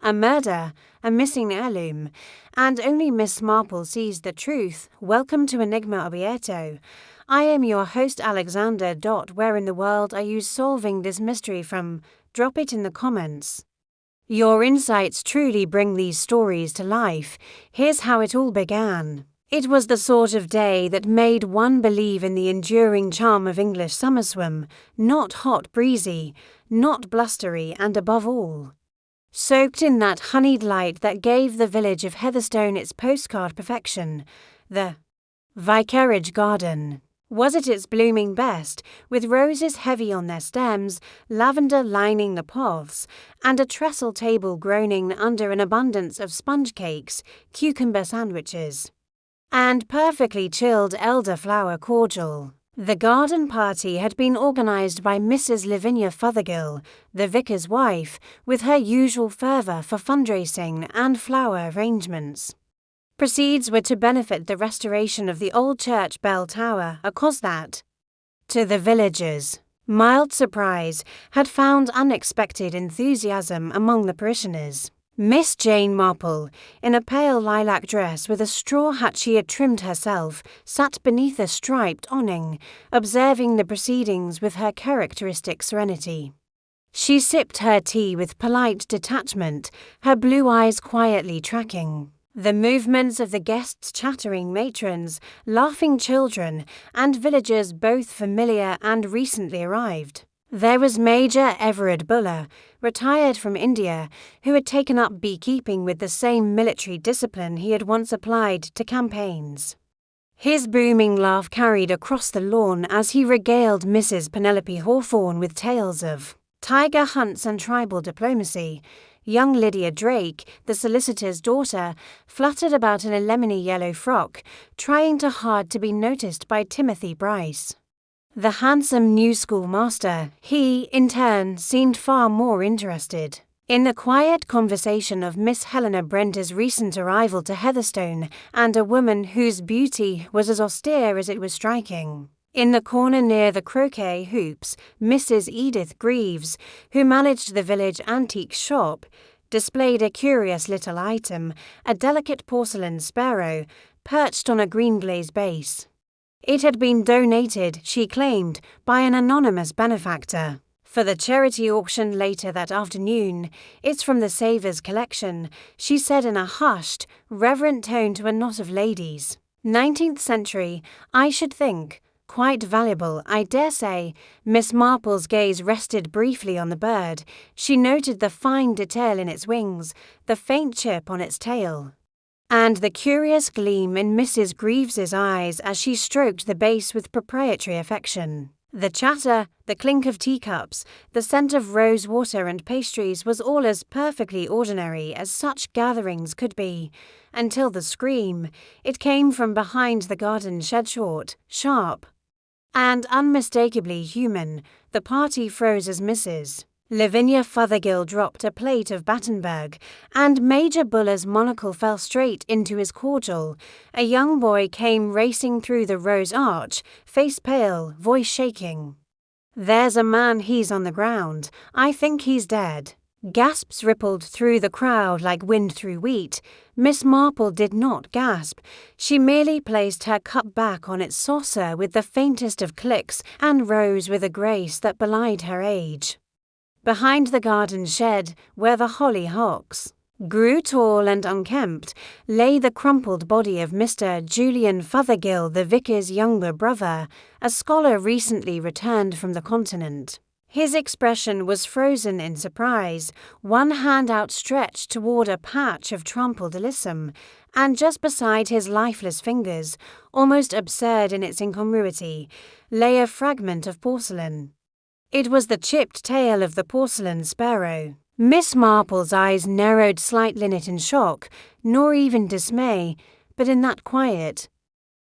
a murder, a missing heirloom, and only Miss Marple sees the truth. Welcome to Enigma Obieto. I am your host Alexander. Where in the world are you solving this mystery from? Drop it in the comments. Your insights truly bring these stories to life. Here's how it all began. It was the sort of day that made one believe in the enduring charm of English summer swim, not hot breezy, not blustery, and above all, soaked in that honeyed light that gave the village of Heatherstone its postcard perfection. The vicarage garden was at its blooming best, with roses heavy on their stems, lavender lining the paths, and a trestle table groaning under an abundance of sponge cakes, cucumber sandwiches, and perfectly chilled elderflower cordial. The garden party had been organised by Mrs. Lavinia Fothergill, the vicar's wife, with her usual fervour for fundraising and flower arrangements. Proceeds were to benefit the restoration of the old church bell tower, a cause that, to the villagers' mild surprise, had found unexpected enthusiasm among the parishioners. Miss Jane Marple, in a pale lilac dress with a straw hat she had trimmed herself, sat beneath a striped awning, observing the proceedings with her characteristic serenity. She sipped her tea with polite detachment, her blue eyes quietly tracking the movements of the guests' chattering matrons, laughing children, and villagers both familiar and recently arrived. There was Major Everard Buller, retired from India, who had taken up beekeeping with the same military discipline he had once applied to campaigns. His booming laugh carried across the lawn as he regaled Mrs. Penelope Hawthorne with tales of tiger hunts and tribal diplomacy. Young Lydia Drake, the solicitor's daughter, fluttered about in a lemony yellow frock, trying hard to be noticed by Timothy Bryce, the handsome new schoolmaster. He, in turn, seemed far more interested in the quiet conversation of Miss Helena Brenter's recent arrival to Heatherstone and a woman whose beauty was as austere as it was striking. In the corner near the croquet hoops, Mrs. Edith Greaves, who managed the village antique shop, displayed a curious little item, a delicate porcelain sparrow, perched on a green glaze base. It had been donated, she claimed, by an anonymous benefactor for the charity auction later that afternoon. It's from the Savers collection, she said in a hushed, reverent tone to a knot of ladies. 19th century, I should think. Quite valuable, I dare say. Miss Marple's gaze rested briefly on the bird. She noted the fine detail in its wings, the faint chip on its tail, and the curious gleam in Mrs. Greaves's eyes as she stroked the base with proprietary affection. The chatter, the clink of teacups, the scent of rose water and pastries was all as perfectly ordinary as such gatherings could be, until the scream. It came from behind the garden shed, short, sharp, and unmistakably human. The party froze as Mrs. Lavinia Fothergill dropped a plate of Battenberg, and Major Buller's monocle fell straight into his cordial. A young boy came racing through the rose arch, face pale, voice shaking. "There's a man, he's on the ground. I think he's dead." Gasps rippled through the crowd like wind through wheat. Miss Marple did not gasp. She merely placed her cup back on its saucer with the faintest of clicks and rose with a grace that belied her age. Behind the garden shed, where the hollyhocks grew tall and unkempt, lay the crumpled body of Mr. Julian Fothergill, the vicar's younger brother, a scholar recently returned from the continent. His expression was frozen in surprise, one hand outstretched toward a patch of trampled alyssum, and just beside his lifeless fingers, almost absurd in its incongruity, lay a fragment of porcelain. It was the chipped tail of the porcelain sparrow. Miss Marple's eyes narrowed slightly, not in shock, nor even dismay, but in that quiet,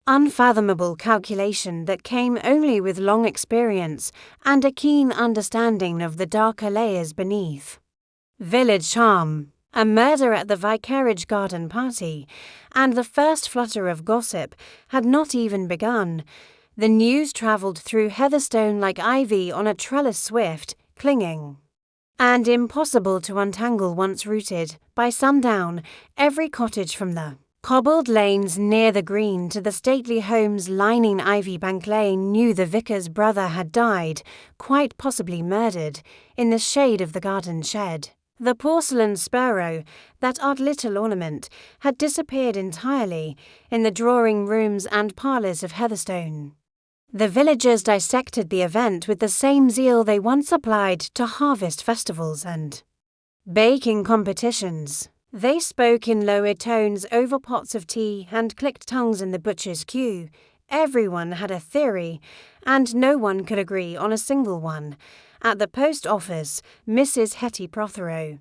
unfathomable calculation that came only with long experience and a keen understanding of the darker layers beneath. Village charm, a murder at the vicarage garden party, and the first flutter of gossip had not even begun. The news travelled through Heatherstone like ivy on a trellis, swift, clinging, and impossible to untangle once rooted. By sundown, every cottage from the cobbled lanes near the green to the stately homes lining Ivybank Lane knew the vicar's brother had died, quite possibly murdered, in the shade of the garden shed. The porcelain sparrow, that odd little ornament, had disappeared entirely in the drawing rooms and parlours of Heatherstone. The villagers dissected the event with the same zeal they once applied to harvest festivals and baking competitions. They spoke in lower tones over pots of tea and clicked tongues in the butcher's queue. Everyone had a theory, and no one could agree on a single one. At the post office, Mrs. Hetty Prothero,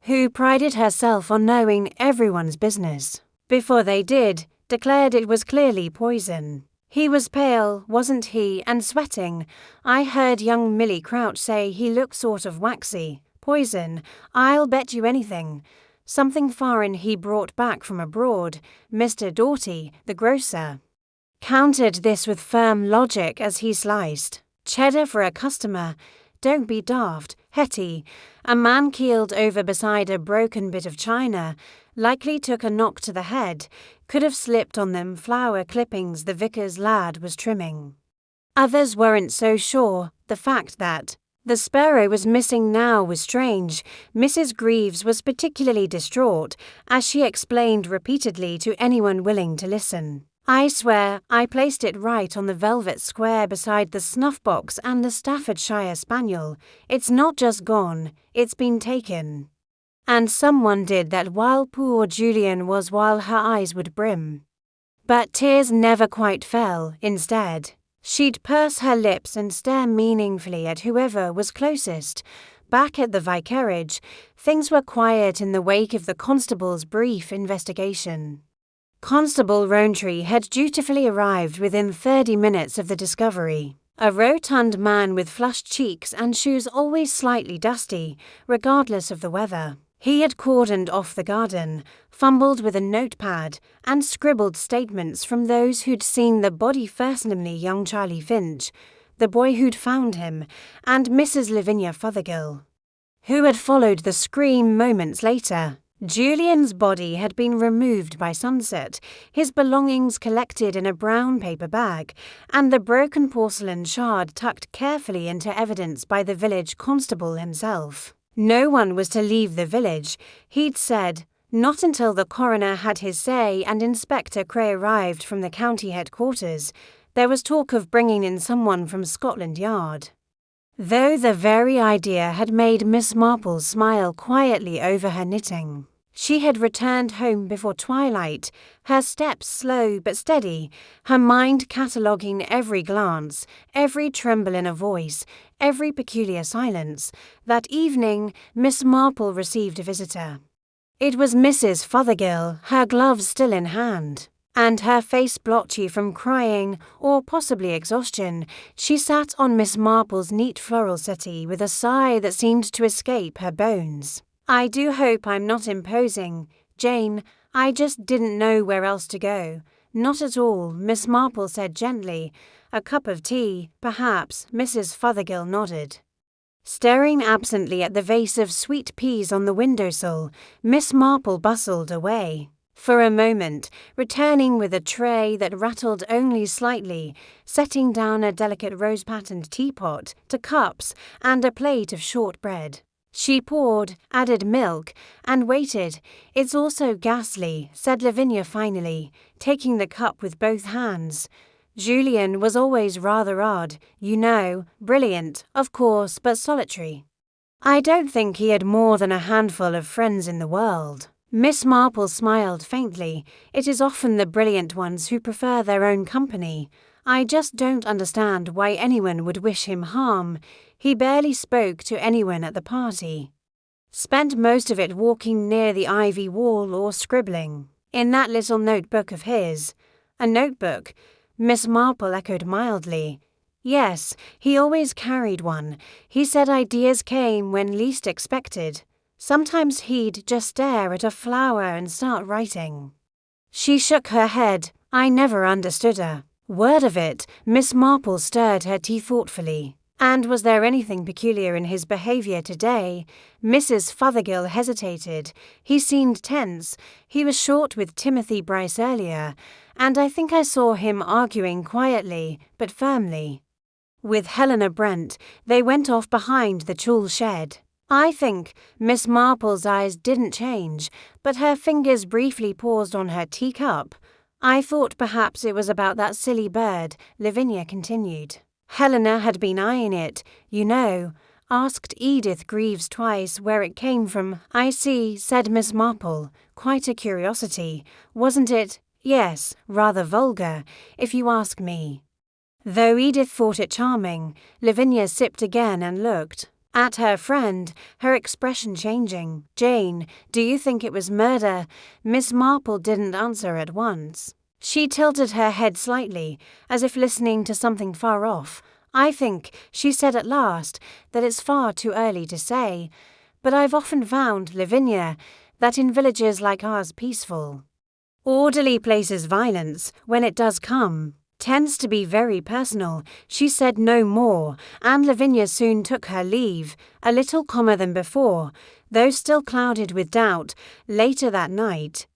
who prided herself on knowing everyone's business before they did, declared it was clearly poison. He was pale, wasn't he, and sweating. I heard young Millie Crouch say he looked sort of waxy. Poison, I'll bet you anything. Something foreign he brought back from abroad. Mr. Doughty, the grocer, countered this with firm logic as he sliced cheddar for a customer. Don't be daft, Hetty. A man keeled over beside a broken bit of china, likely took a knock to the head, could have slipped on them flower clippings the vicar's lad was trimming. Others weren't so sure. The fact that the sparrow was missing now was strange. Mrs. Greaves was particularly distraught, as she explained repeatedly to anyone willing to listen. I swear I placed it right on the velvet square beside the snuff box and the Staffordshire Spaniel. It's not just gone, it's been taken. And someone did that while poor Julian was while her eyes would brim. But tears never quite fell. Instead, she'd purse her lips and stare meaningfully at whoever was closest. Back at the vicarage, things were quiet in the wake of the constable's brief investigation. Constable Rowntree had dutifully arrived within 30 minutes of the discovery. A rotund man with flushed cheeks and shoes always slightly dusty, regardless of the weather. He had cordoned off the garden, fumbled with a notepad, and scribbled statements from those who'd seen the body first, namely young Charlie Finch, the boy who'd found him, and Mrs. Lavinia Fothergill, who had followed the scream moments later. Julian's body had been removed by sunset, his belongings collected in a brown paper bag, and the broken porcelain shard tucked carefully into evidence by the village constable himself. No one was to leave the village, he'd said, not until the coroner had his say and Inspector Cray arrived from the county headquarters. There was talk of bringing in someone from Scotland Yard, though the very idea had made Miss Marple smile quietly over her knitting. She had returned home before twilight, her steps slow but steady, her mind cataloguing every glance, every tremble in a voice, every peculiar silence. That evening, Miss Marple received a visitor. It was Mrs. Fothergill, her gloves still in hand, and her face blotchy from crying or possibly exhaustion. She sat on Miss Marple's neat floral settee with a sigh that seemed to escape her bones. I do hope I'm not imposing, Jane. I just didn't know where else to go. Not at all, Miss Marple said gently. A cup of tea, perhaps, Mrs. Fothergill nodded. Staring absently at the vase of sweet peas on the windowsill, Miss Marple bustled away. For a moment, returning with a tray that rattled only slightly, setting down a delicate rose-patterned teapot to cups and a plate of shortbread. She poured, added milk, and waited. It's also ghastly, said Lavinia finally, taking the cup with both hands. Julian was always rather odd, you know, brilliant, of course, but solitary. I don't think he had more than a handful of friends in the world. Miss Marple smiled faintly. It is often the brilliant ones who prefer their own company. I just don't understand why anyone would wish him harm. He barely spoke to anyone at the party. Spent most of it walking near the ivy wall or scribbling in that little notebook of his. A notebook? Miss Marple echoed mildly. Yes, he always carried one. He said ideas came when least expected. Sometimes he'd just stare at a flower and start writing. She shook her head. I never understood her. Word of it, Miss Marple stirred her tea thoughtfully. And was there anything peculiar in his behaviour today? Mrs. Fothergill hesitated. He seemed tense. He was short with Timothy Bryce earlier, and I think I saw him arguing quietly, but firmly. With Helena Brent, they went off behind the tulle shed. I think Miss Marple's eyes didn't change, but her fingers briefly paused on her teacup. I thought perhaps it was about that silly bird, Lavinia continued. Helena had been eyeing it, you know. Asked Edith Greaves twice where it came from. I see, said Miss Marple. Quite a curiosity, wasn't it? Yes, rather vulgar, if you ask me. Though Edith thought it charming, Lavinia sipped again and looked at her friend, her expression changing. Jane, do you think it was murder? Miss Marple didn't answer at once. She tilted her head slightly, as if listening to something far off. I think, she said at last, that it's far too early to say. But I've often found, Lavinia, that in villages like ours peaceful, orderly places violence, when it does come, tends to be very personal. She said no more, and Lavinia soon took her leave, a little calmer than before, though still clouded with doubt. Later that night,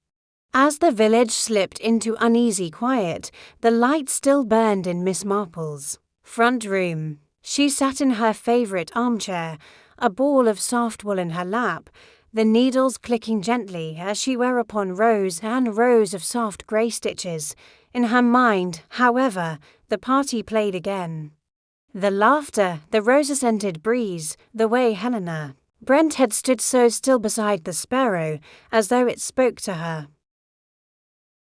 as the village slipped into uneasy quiet, the light still burned in Miss Marple's front room. She sat in her favourite armchair, a ball of soft wool in her lap, the needles clicking gently as she wore upon rows and rows of soft grey stitches. In her mind, however, the party played again. The laughter, the rose-scented breeze, the way Helena Brent had stood so still beside the sparrow, as though it spoke to her.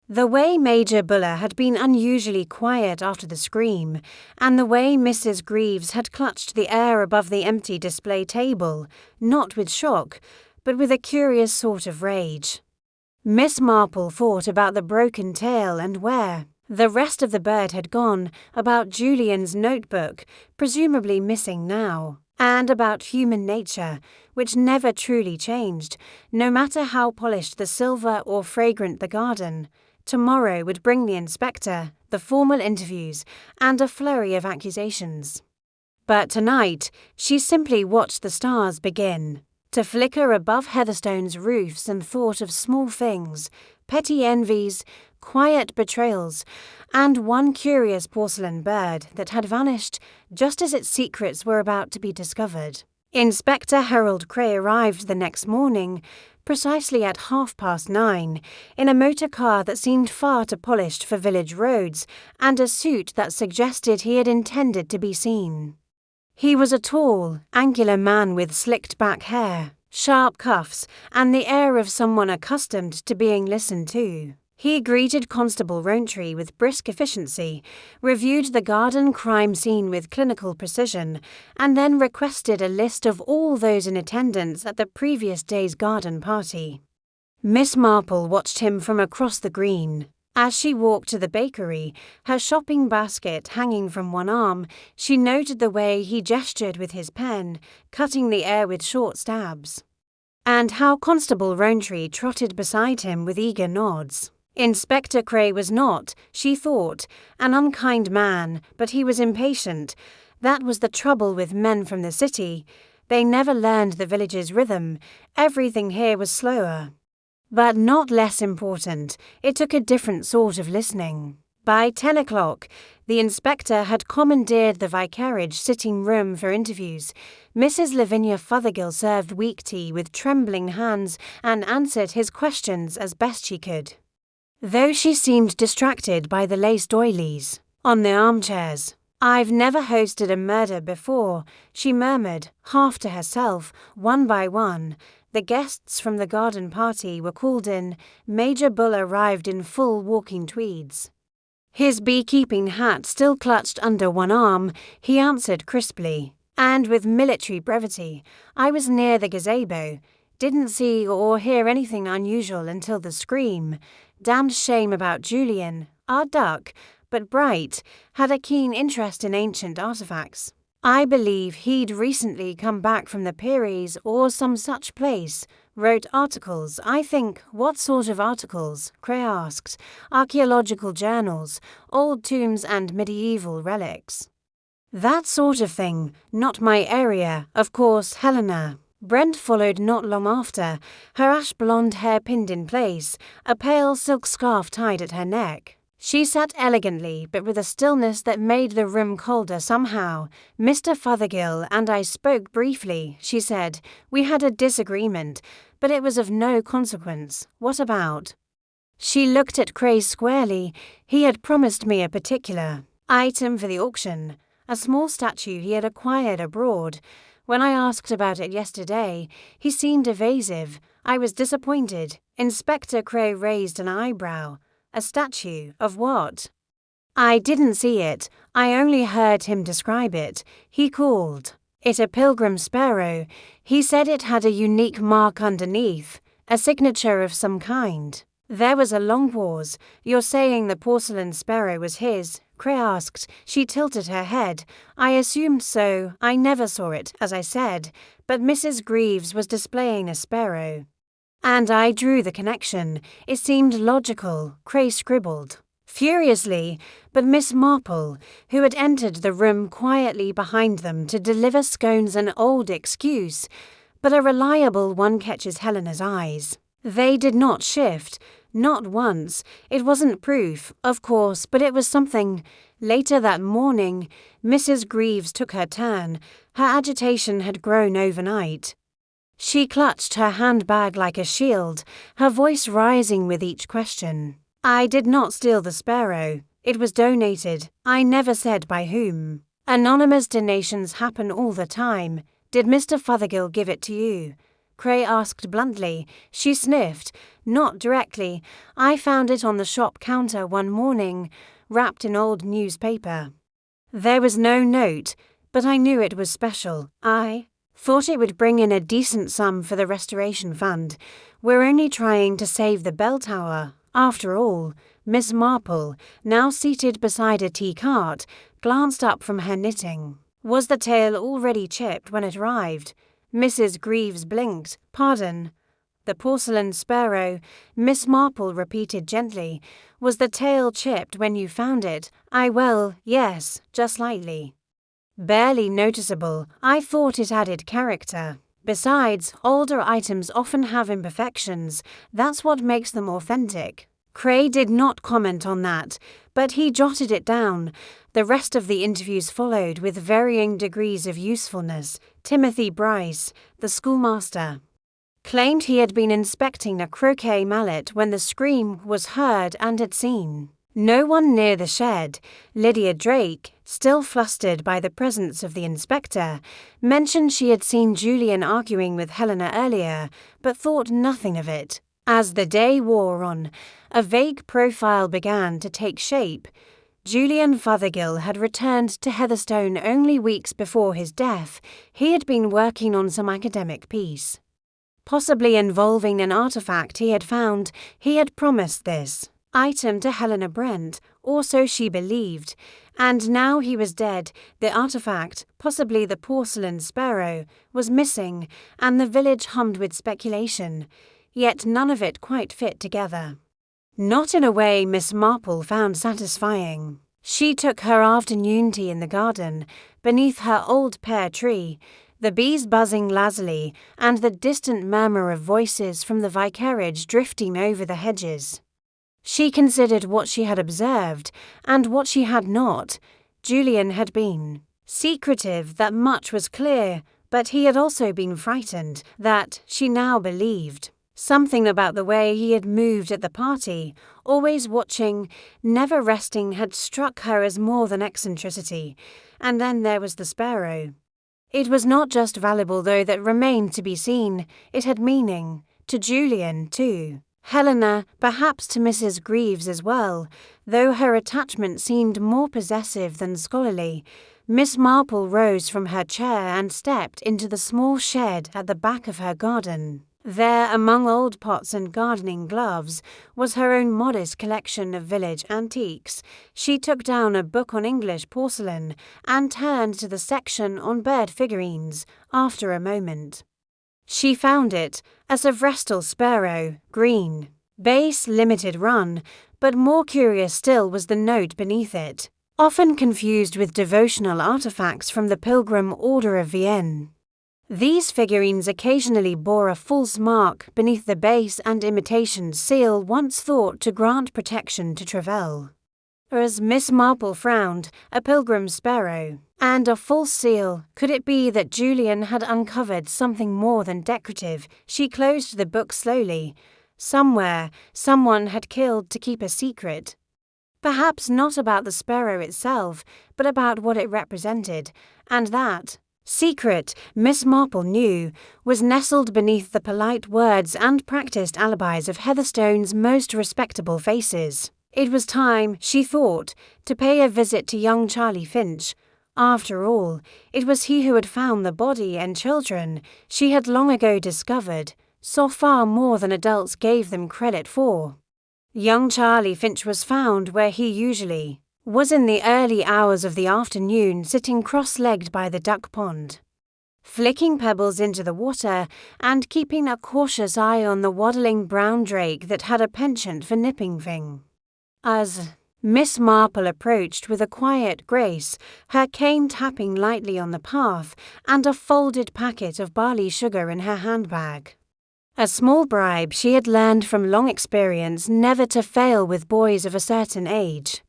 The way Major Buller had been unusually quiet after the scream, and the way Mrs. Greaves had clutched the air above the empty display table, not with shock, but with a curious sort of rage. Miss Marple thought about the broken tail and where the rest of the bird had gone, about Julian's notebook, presumably missing now, and about human nature, which never truly changed, no matter how polished the silver or fragrant the garden. Tomorrow would bring the inspector, the formal interviews, and a flurry of accusations. But tonight, she simply watched the stars begin to flicker above Heatherstone's roofs and thought of small things, petty envies, quiet betrayals, and one curious porcelain bird that had vanished just as its secrets were about to be discovered. Inspector Harold Cray arrived the next morning, precisely at 9:30, in a motor car that seemed far too polished for village roads, and a suit that suggested he had intended to be seen. He was a tall, angular man with slicked-back hair, sharp cuffs, and the air of someone accustomed to being listened to. He greeted Constable Rowntree with brisk efficiency, reviewed the garden crime scene with clinical precision, and then requested a list of all those in attendance at the previous day's garden party. Miss Marple watched him from across the green. As she walked to the bakery, her shopping basket hanging from one arm, she noted the way he gestured with his pen, cutting the air with short stabs, and how Constable Rowntree trotted beside him with eager nods. Inspector Cray was not, she thought, an unkind man, but he was impatient. That was the trouble with men from the city. They never learned the village's rhythm. Everything here was slower. But not less important, it took a different sort of listening. By 10 o'clock, the inspector had commandeered the vicarage sitting room for interviews. Mrs. Lavinia Fothergill served weak tea with trembling hands and answered his questions as best she could, though she seemed distracted by the lace doilies on the armchairs. "I've never hosted a murder before," she murmured, half to herself. One by one, the guests from the garden party were called in. Major Bull arrived in full walking tweeds, his beekeeping hat still clutched under one arm. He answered crisply, and with military brevity, "I was near the gazebo. Didn't see or hear anything unusual until the scream. Damned shame about Julian, our duck, but bright, had a keen interest in ancient artifacts. I believe he'd recently come back from the Pyrenees or some such place. Wrote articles, I think." "What sort of articles?" Cray asked. "Archaeological journals, old tombs and medieval relics." That sort of thing, not my area, of course, Helena. Brent followed not long after, her ash-blonde hair pinned in place, a pale silk scarf tied at her neck. She sat elegantly, but with a stillness that made the room colder somehow. Mr. Fothergill and I spoke briefly, she said. We had a disagreement, but it was of no consequence. What about? She looked at Craze squarely. He had promised me a particular item for the auction, a small statue he had acquired abroad. When I asked about it yesterday, he seemed evasive. I was disappointed. Inspector Cray raised an eyebrow. A statue of what? I didn't see it. I only heard him describe it. He called it a pilgrim sparrow. He said it had a unique mark underneath, a signature of some kind. There was a long pause. You're saying the porcelain sparrow was his? Cray asked. She tilted her head. I assumed so. I never saw it, as I said, but Mrs. Greaves was displaying a sparrow. And I drew the connection. It seemed logical, Cray scribbled furiously, but Miss Marple, who had entered the room quietly behind them to deliver scones, an old excuse, but a reliable one, catches Helena's eyes. They did not shift, not once. It wasn't proof, of course, but it was something. Later that morning, Mrs. Greaves took her turn. Her agitation had grown overnight. She clutched her handbag like a shield, her voice rising with each question. I did not steal the sparrow. It was donated. I never said by whom. Anonymous donations happen all the time. Did Mr. Fothergill give it to you? Cray asked bluntly. She sniffed. Not directly. I found it on the shop counter one morning, wrapped in old newspaper. There was no note, but I knew it was special. I thought it would bring in a decent sum for the restoration fund. We're only trying to save the bell tower. After all, Miss Marple, now seated beside a tea cart, glanced up from her knitting. Was the tail already chipped when it arrived? Mrs. Greaves blinked. Pardon. The porcelain sparrow, Miss Marple repeated gently. Was the tail chipped when you found it? Yes, just slightly. Barely noticeable. I thought it added character. Besides, older items often have imperfections. That's what makes them authentic. Cray did not comment on that, but he jotted it down. The rest of the interviews followed with varying degrees of usefulness. Timothy Bryce, the schoolmaster, claimed he had been inspecting a croquet mallet when the scream was heard and had seen no one near the shed. Lydia Drake, still flustered by the presence of the inspector, mentioned she had seen Julian arguing with Helena earlier, but thought nothing of it. As the day wore on, a vague profile began to take shape. Julian Fothergill had returned to Heatherstone only weeks before his death. He had been working on some academic piece, possibly involving an artifact he had found. He had promised this item to Helena Brent, or so she believed, and now he was dead. The artifact, possibly the porcelain sparrow, was missing, and the village hummed with speculation, yet none of it quite fit together. Not in a way Miss Marple found satisfying. She took her afternoon tea in the garden, beneath her old pear tree, the bees buzzing lazily, and the distant murmur of voices from the vicarage drifting over the hedges. She considered what she had observed, and what she had not. Julian had been secretive, that much was clear, but he had also been frightened, that she now believed. Something about the way he had moved at the party, always watching, never resting, had struck her as more than eccentricity. And then there was the sparrow. It was not just valuable, though, that remained to be seen. It had meaning. To Julian, too. Helena, perhaps to Mrs. Greaves as well, though her attachment seemed more possessive than scholarly. Miss Marple rose from her chair and stepped into the small shed at the back of her garden. There, among old pots and gardening gloves, was her own modest collection of village antiques. She took down a book on English porcelain and turned to the section on bird figurines. After a moment, she found it, a Sevrestall sparrow, green, base, limited run, but more curious still was the note beneath it. often confused with devotional artifacts from the Pilgrim Order of Vienne. These figurines occasionally bore a false mark beneath the base and imitation seal once thought to grant protection to trifle. As Miss Marple frowned, a pilgrim sparrow, and a false seal, could it be that Julian had uncovered something more than decorative? She closed the book slowly. Somewhere, someone had killed to keep a secret. Perhaps not about the sparrow itself, but about what it represented, and that secret, Miss Marple knew, was nestled beneath the polite words and practiced alibis of Heatherstone's most respectable faces. It was time, she thought, to pay a visit to young Charlie Finch. After all, it was he who had found the body, and children, she had long ago discovered, saw far more than adults gave them credit for. Young Charlie Finch was found where he usually was, in the early hours of the afternoon, sitting cross-legged by the duck pond, flicking pebbles into the water and keeping a cautious eye on the waddling brown drake that had a penchant for nipping things. As Miss Marple approached with a quiet grace, her cane tapping lightly on the path, and a folded packet of barley sugar in her handbag. A small bribe she had learned from long experience never to fail with boys of a certain age.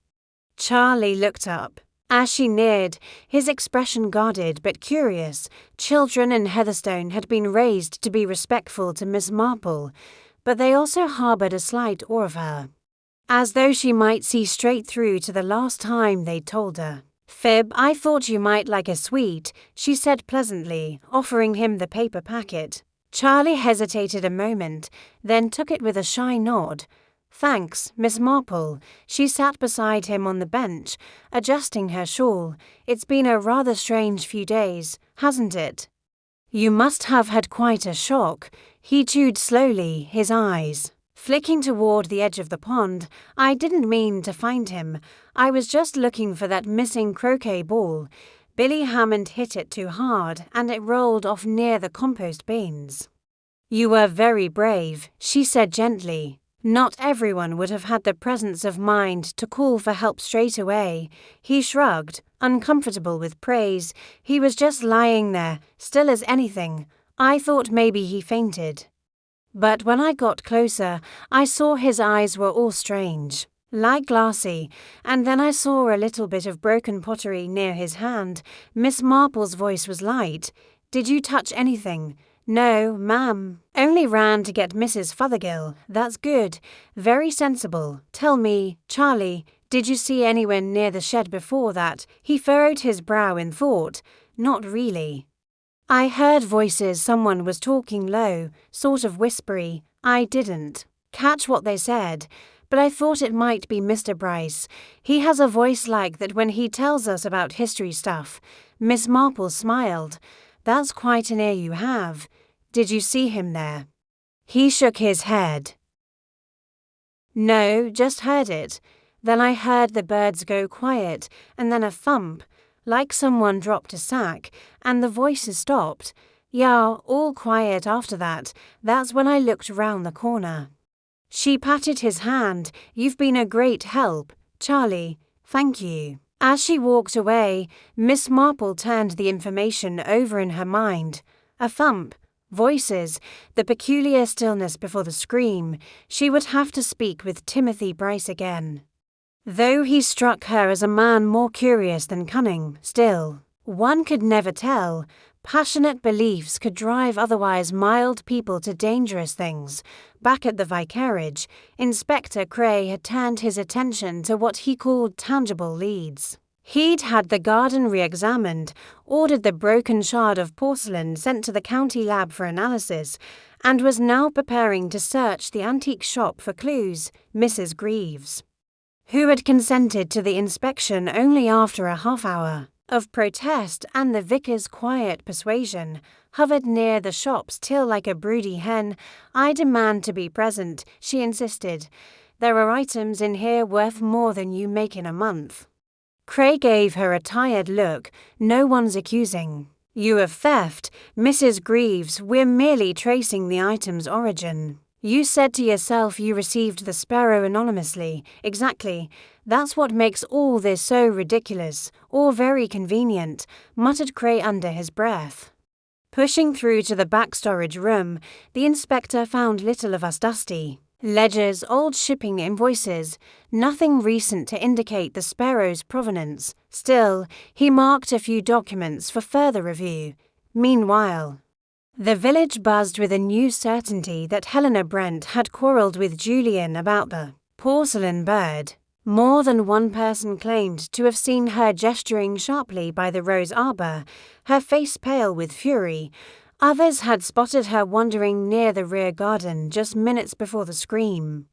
Charlie looked up. As she neared, his expression guarded but curious. Children in Heatherstone had been raised to be respectful to Miss Marple, but they also harboured a slight awe of her, as though she might see straight through to the last time they'd told her. "Fib, I thought you might like a sweet," she said pleasantly, offering him the paper packet. Charlie hesitated a moment, then took it with a shy nod. "Thanks, Miss Marple." She sat beside him on the bench, adjusting her shawl. "It's been a rather strange few days, hasn't it?" "You must have had quite a shock." He chewed slowly, his eyes flicking toward the edge of the pond. "I didn't mean to find him. I was just looking for that missing croquet ball. Billy Hammond hit it too hard, and it rolled off near the compost bins." "You were very brave," she said gently. Not everyone would have had the presence of mind to call for help straight away. He shrugged, uncomfortable with praise. He was just lying there, still as anything. I thought maybe he fainted. But when I got closer, I saw his eyes were all strange, like glassy, and then I saw a little bit of broken pottery near his hand. Miss Marple's voice was light. "Did you touch anything?" "No, ma'am. Only ran to get Mrs. Fothergill." "That's good. Very sensible. Tell me, Charlie, did you see anyone near the shed before that?" He furrowed his brow in thought. "Not really. I heard voices. Someone was talking low, sort of whispery. I didn't catch what they said, but I thought it might be Mr. Bryce. He has a voice like that when he tells us about history stuff." Miss Marple smiled. "That's quite an ear you have. Did you see him there?" He shook his head. "No, just heard it. Then I heard the birds go quiet, and then a thump, like someone dropped a sack, and the voices stopped. Yeah, all quiet after that. That's when I looked round the corner." She patted his hand. "You've been a great help, Charlie. Thank you." As she walked away, Miss Marple turned the information over in her mind. A thump, voices, the peculiar stillness before the scream. She would have to speak with Timothy Bryce again. Though he struck her as a man more curious than cunning, still, one could never tell. Passionate beliefs could drive otherwise mild people to dangerous things. Back at the vicarage, Inspector Cray had turned his attention to what he called tangible leads. He'd had the garden re-examined, ordered the broken shard of porcelain sent to the county lab for analysis, and was now preparing to search the antique shop for clues. Mrs. Greaves, who had consented to the inspection only after a half-hour of protest and the vicar's quiet persuasion, hovered near the shop's till like a broody hen. "I demand to be present," she insisted. "There are items in here worth more than you make in a month." Cray gave her a tired look. "No one's accusing you of theft, Mrs. Greaves. We're merely tracing the item's origin." You said to yourself you received the sparrow anonymously. Exactly. That's what makes all this so ridiculous, or very convenient, muttered Cray under his breath. Pushing through to the back storage room, the inspector found little of us dusty. Ledgers, old shipping invoices, nothing recent to indicate the sparrow's provenance. Still, he marked a few documents for further review. Meanwhile, the village buzzed with a new certainty that Helena Brent had quarrelled with Julian about the porcelain bird. More than one person claimed to have seen her gesturing sharply by the rose arbour, her face pale with fury. Others had spotted her wandering near the rear garden just minutes before the scream.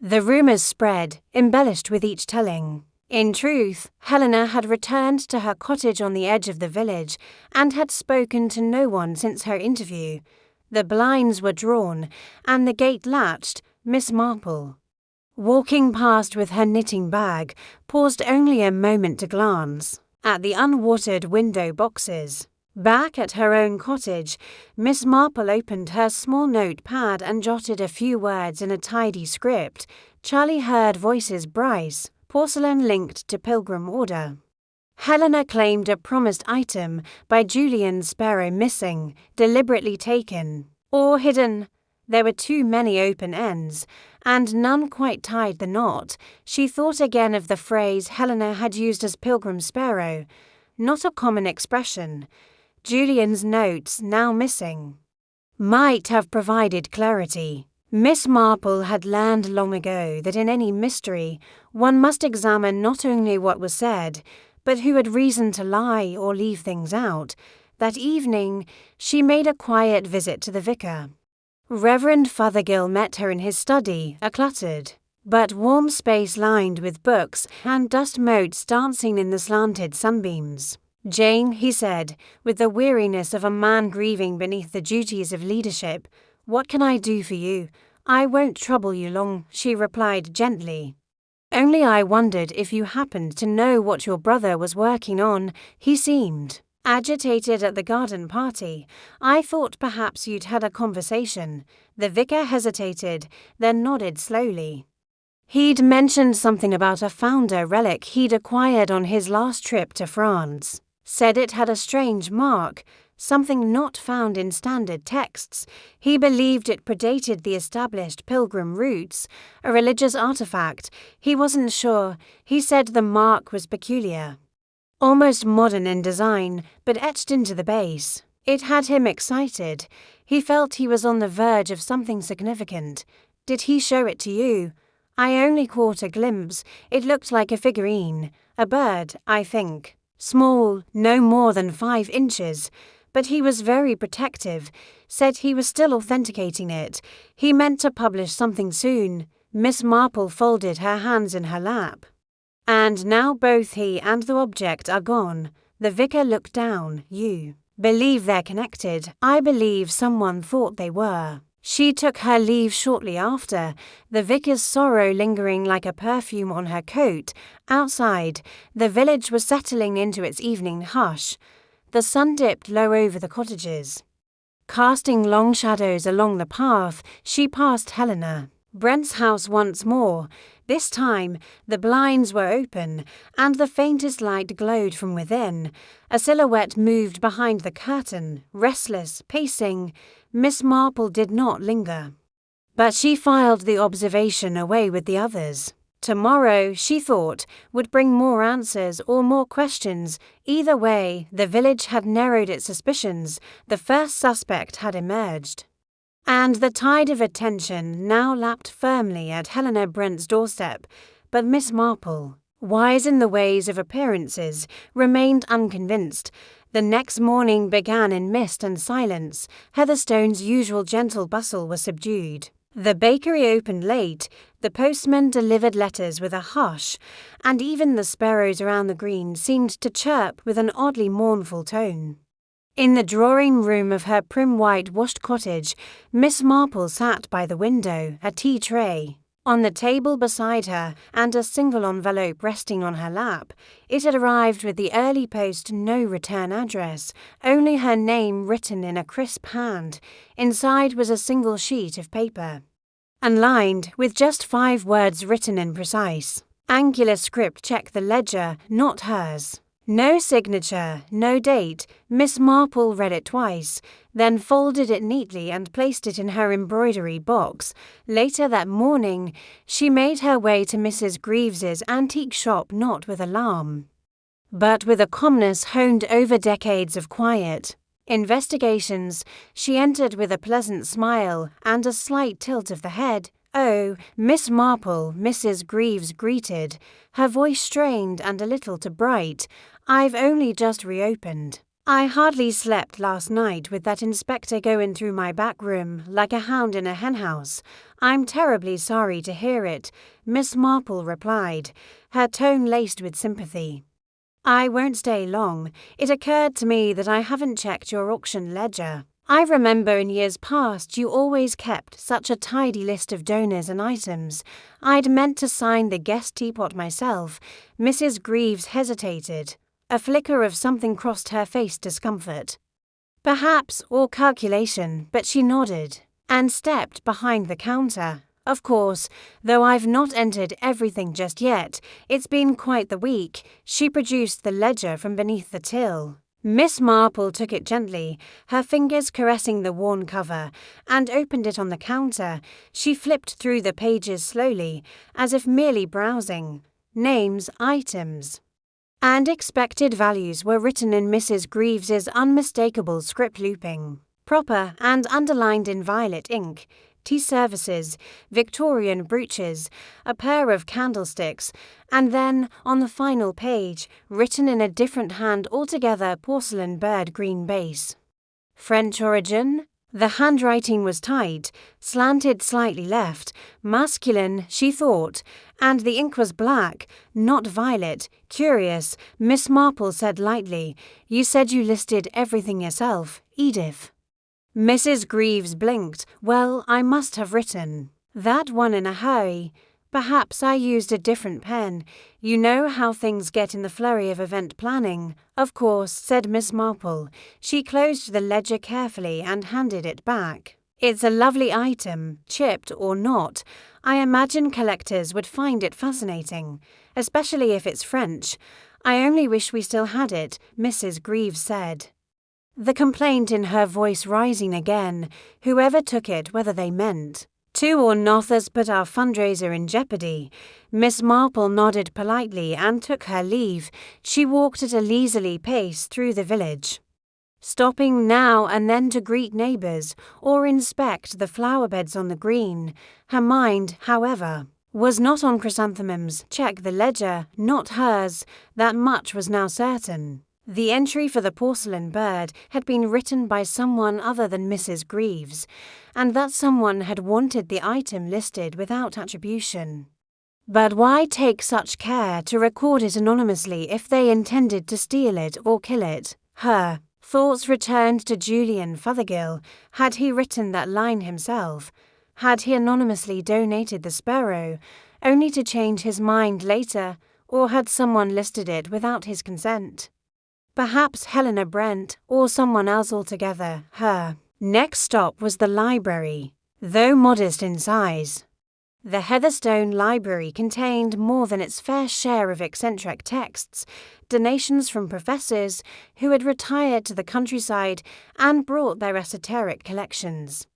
The rumours spread, embellished with each telling. In truth, Helena had returned to her cottage on the edge of the village and had spoken to no one since her interview. The blinds were drawn, and the gate latched. Miss Marple, walking past with her knitting bag, paused only a moment to glance at the unwatered window boxes. Back at her own cottage, Miss Marple opened her small notepad and jotted a few words in a tidy script. Charlie heard voices. Bryce, porcelain linked to Pilgrim Order. Helena claimed a promised item by Julian Sparrow missing, deliberately taken, or hidden. There were too many open ends, and none quite tied the knot. She thought again of the phrase Helena had used as Pilgrim Sparrow, not a common expression. Julian's notes, now missing, might have provided clarity. Miss Marple had learned long ago that in any mystery, one must examine not only what was said, but who had reason to lie or leave things out. That evening, she made a quiet visit to the vicar. Reverend Fothergill met her in his study, a cluttered but warm space lined with books and dust motes dancing in the slanted sunbeams. "Jane," he said, with the weariness of a man grieving beneath the duties of leadership, "what can I do for you?" "I won't trouble you long," she replied gently. "Only I wondered if you happened to know what your brother was working on. He seemed agitated at the garden party. I thought perhaps you'd had a conversation." The vicar hesitated, then nodded slowly. He'd mentioned something about a founder relic he'd acquired on his last trip to France. Said it had a strange mark, something not found in standard texts. He believed it predated the established pilgrim routes, a religious artifact. He wasn't sure. He said the mark was peculiar, almost modern in design, but etched into the base. It had him excited. He felt he was on the verge of something significant. "Did he show it to you?" "I only caught a glimpse. It looked like a figurine. A bird, I think. Small, no more than 5 inches. But he was very protective. Said he was still authenticating it. He meant to publish something soon." Miss Marple folded her hands in her lap. "And now both he and the object are gone." The vicar looked down. "You believe they're connected?" "I believe someone thought they were." She took her leave shortly after, the vicar's sorrow lingering like a perfume on her coat. Outside, the village was settling into its evening hush. The sun dipped low over the cottages, casting long shadows along the path. She passed Helena Brent's house once more. This time, the blinds were open, and the faintest light glowed from within. A silhouette moved behind the curtain, restless, pacing. Miss Marple did not linger, but she filed the observation away with the others. Tomorrow, she thought, would bring more answers or more questions. Either way, the village had narrowed its suspicions. The first suspect had emerged, and the tide of attention now lapped firmly at Helena Brent's doorstep. But Miss Marple, wise in the ways of appearances, remained unconvinced. The next morning began in mist and silence. Heatherstone's usual gentle bustle was subdued. The bakery opened late, the postman delivered letters with a hush, and even the sparrows around the green seemed to chirp with an oddly mournful tone. In the drawing-room of her prim white-washed cottage, Miss Marple sat by the window, a tea tray on the table beside her, and a single envelope resting on her lap. It had arrived with the early post, no return address, only her name written in a crisp hand. Inside was a single sheet of paper. Unlined, with just 5 words written in precise, angular script. Check the ledger, not hers. No signature, no date. Miss Marple read it twice, then folded it neatly and placed it in her embroidery box. Later that morning, she made her way to Mrs. Greaves's antique shop, not with alarm, but with a calmness honed over decades of quiet investigations. She entered with a pleasant smile and a slight tilt of the head. "Oh, Miss Marple," Mrs. Greaves greeted, her voice strained and a little too bright. "I've only just reopened. I hardly slept last night with that inspector going through my back room like a hound in a henhouse. I'm terribly sorry to hear it," Miss Marple replied, her tone laced with sympathy. "I won't stay long. It occurred to me that I haven't checked your auction ledger. I remember in years past you always kept such a tidy list of donors and items. I'd meant to sign the guest teapot myself." Mrs. Greaves hesitated. A flicker of something crossed her face, discomfort, perhaps, or calculation, but she nodded and stepped behind the counter. "Of course, though I've not entered everything just yet. It's been quite the week." She produced the ledger from beneath the till. Miss Marple took it gently, her fingers caressing the worn cover, and opened it on the counter. She flipped through the pages slowly, as if merely browsing. Names, items, and expected values were written in Mrs. Greaves's unmistakable script, looping, proper and underlined in violet ink. Tea services, Victorian brooches, a pair of candlesticks, and then, on the final page, written in a different hand altogether, "Porcelain bird green base. French origin?" The handwriting was tight, slanted slightly left, masculine, she thought, and the ink was black, not violet. "Curious," Miss Marple said lightly. "You said you listed everything yourself, Edith." Mrs. Greaves blinked. "Well, I must have written that one in a hurry. Perhaps I used a different pen. You know how things get in the flurry of event planning." "Of course," said Miss Marple. She closed the ledger carefully and handed it back. "It's a lovely item, chipped or not. I imagine collectors would find it fascinating, especially if it's French. I only wish we still had it," Mrs. Greaves said, the complaint in her voice rising again. "Whoever took it, whether they meant to or not, has put our fundraiser in jeopardy." Miss Marple nodded politely and took her leave. She walked at a leisurely pace through the village, stopping now and then to greet neighbours or inspect the flower beds on the green. Her mind, however, was not on chrysanthemums. Check the ledger, not hers. That much was now certain. The entry for the porcelain bird had been written by someone other than Mrs. Greaves, and that someone had wanted the item listed without attribution. But why take such care to record it anonymously if they intended to steal it or kill it? Her thoughts returned to Julian Fothergill. Had he written that line himself? Had he anonymously donated the sparrow, only to change his mind later, or had someone listed it without his consent? Perhaps Helena Brent, or someone else altogether. Her next stop was the library, though modest in size. The Heatherstone Library contained more than its fair share of eccentric texts, donations from professors who had retired to the countryside and brought their esoteric collections.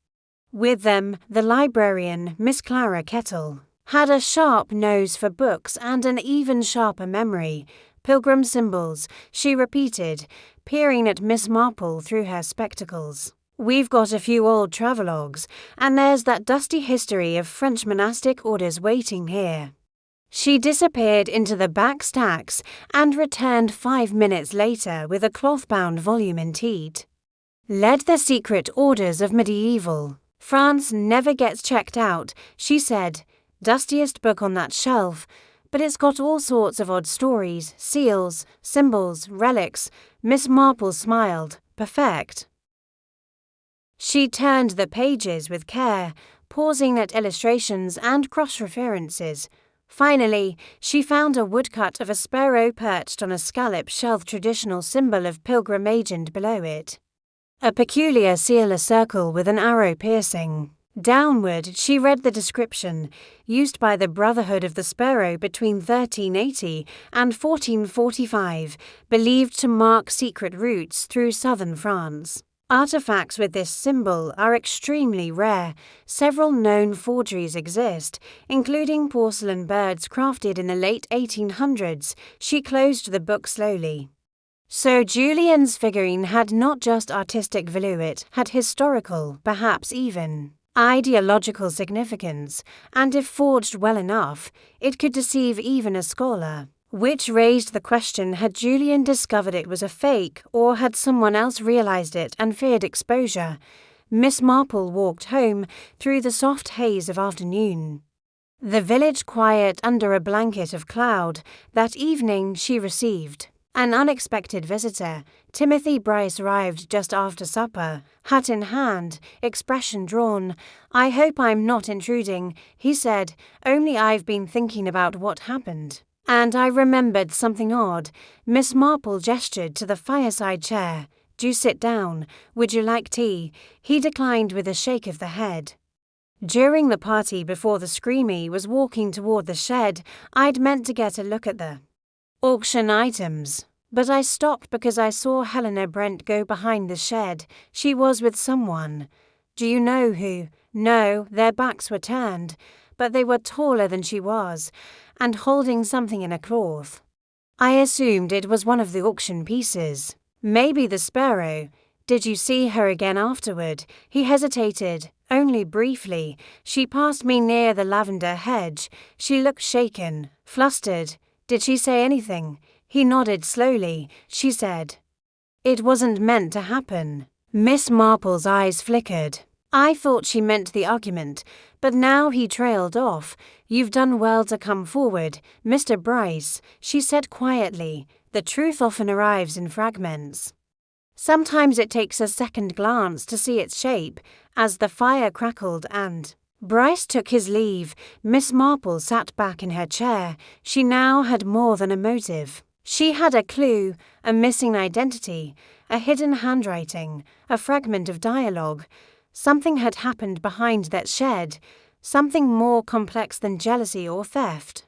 With them, the librarian, Miss Clara Kettle, had a sharp nose for books and an even sharper memory. "Pilgrim symbols," she repeated, peering at Miss Marple through her spectacles. "We've got a few old travelogues, and there's that dusty history of French monastic orders waiting here." She disappeared into the back stacks and returned 5 minutes later with a cloth-bound volume in teat. "Led the secret orders of medieval France never gets checked out," she said. "Dustiest book on that shelf. But it's got all sorts of odd stories, seals, symbols, relics." Miss Marple smiled. "Perfect." She turned the pages with care, pausing at illustrations and cross-references. Finally, she found a woodcut of a sparrow perched on a scallop shelled, traditional symbol of pilgrimage, and below it, a peculiar seal, a circle with an arrow piercing Downward, she read the description, used by the Brotherhood of the Sparrow between 1380 and 1445, believed to mark secret routes through southern France. Artifacts with this symbol are extremely rare. Several known forgeries exist, including porcelain birds crafted in the late 1800s. She closed the book slowly. So Julien's figurine had not just artistic value, it had historical, perhaps even ideological significance, and if forged well enough, it could deceive even a scholar. Which raised the question, had Julien discovered it was a fake, or had someone else realized it and feared exposure? Miss Marple walked home through the soft haze of afternoon. The village quiet under a blanket of cloud. That evening she received an unexpected visitor. Timothy Bryce arrived just after supper, hat in hand, expression drawn. "I hope I'm not intruding," he said, "only I've been thinking about what happened. And I remembered something odd." Miss Marple gestured to the fireside chair. "Do sit down. Would you like tea?" He declined with a shake of the head. During the party before the screamy was walking toward the shed, I'd meant to get a look at the auction items, but I stopped because I saw Helena Brent go behind the shed. She was with someone. "Do you know who?" "No, their backs were turned, but they were taller than she was, and holding something in a cloth. I assumed it was one of the auction pieces. Maybe the sparrow." "Did you see her again afterward?" He hesitated. "Only briefly. She passed me near the lavender hedge. She looked shaken, flustered." "Did she say anything?" He nodded slowly. "She said it wasn't meant to happen." Miss Marple's eyes flickered. I thought she meant the argument, but now he trailed off. "You've done well to come forward, Mr. Bryce," she said quietly. "The truth often arrives in fragments. Sometimes it takes a second glance to see its shape." As the fire crackled and Bryce took his leave, Miss Marple sat back in her chair. She now had more than a motive. She had a clue, a missing identity, a hidden handwriting, a fragment of dialogue. Something had happened behind that shed, something more complex than jealousy or theft.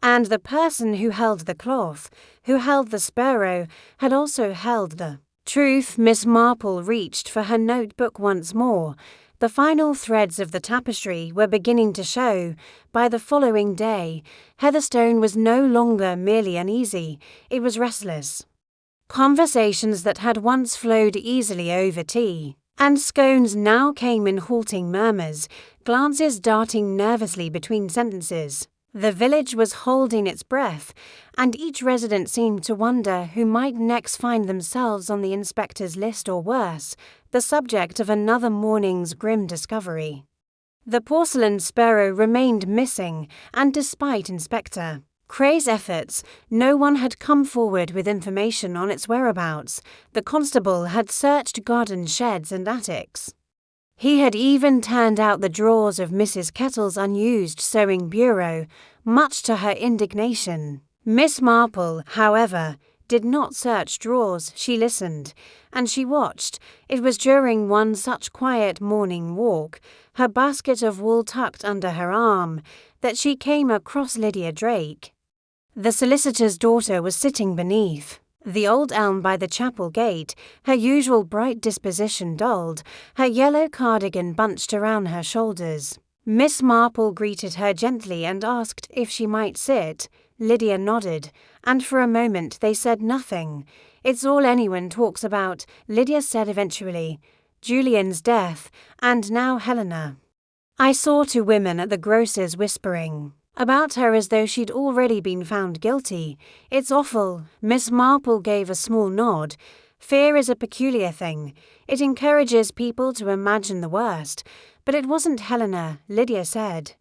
And the person who held the cloth, who held the sparrow, had also held the truth. Miss Marple reached for her notebook once more. The final threads of the tapestry were beginning to show. By the following day, Heatherstone was no longer merely uneasy, it was restless. Conversations that had once flowed easily over tea and scones now came in halting murmurs, glances darting nervously between sentences. The village was holding its breath, and each resident seemed to wonder who might next find themselves on the inspector's list, or worse, the subject of another morning's grim discovery. The porcelain sparrow remained missing, and despite Inspector Cray's efforts, no one had come forward with information on its whereabouts. The constable had searched garden sheds and attics. He had even turned out the drawers of Mrs. Kettle's unused sewing bureau, much to her indignation. Miss Marple, however, did not search drawers. She listened, and she watched. It was during one such quiet morning walk, her basket of wool tucked under her arm, that she came across Lydia Drake. The solicitor's daughter was sitting beneath the old elm by the chapel gate, her usual bright disposition dulled, her yellow cardigan bunched around her shoulders. Miss Marple greeted her gently and asked if she might sit. Lydia nodded, and for a moment they said nothing. "It's all anyone talks about," Lydia said eventually. "Julien's death, and now Helena. I saw two women at the grocer's whispering about her as though she'd already been found guilty. It's awful." Miss Marple gave a small nod. "Fear is a peculiar thing. It encourages people to imagine the worst. But it wasn't Helena," Lydia said,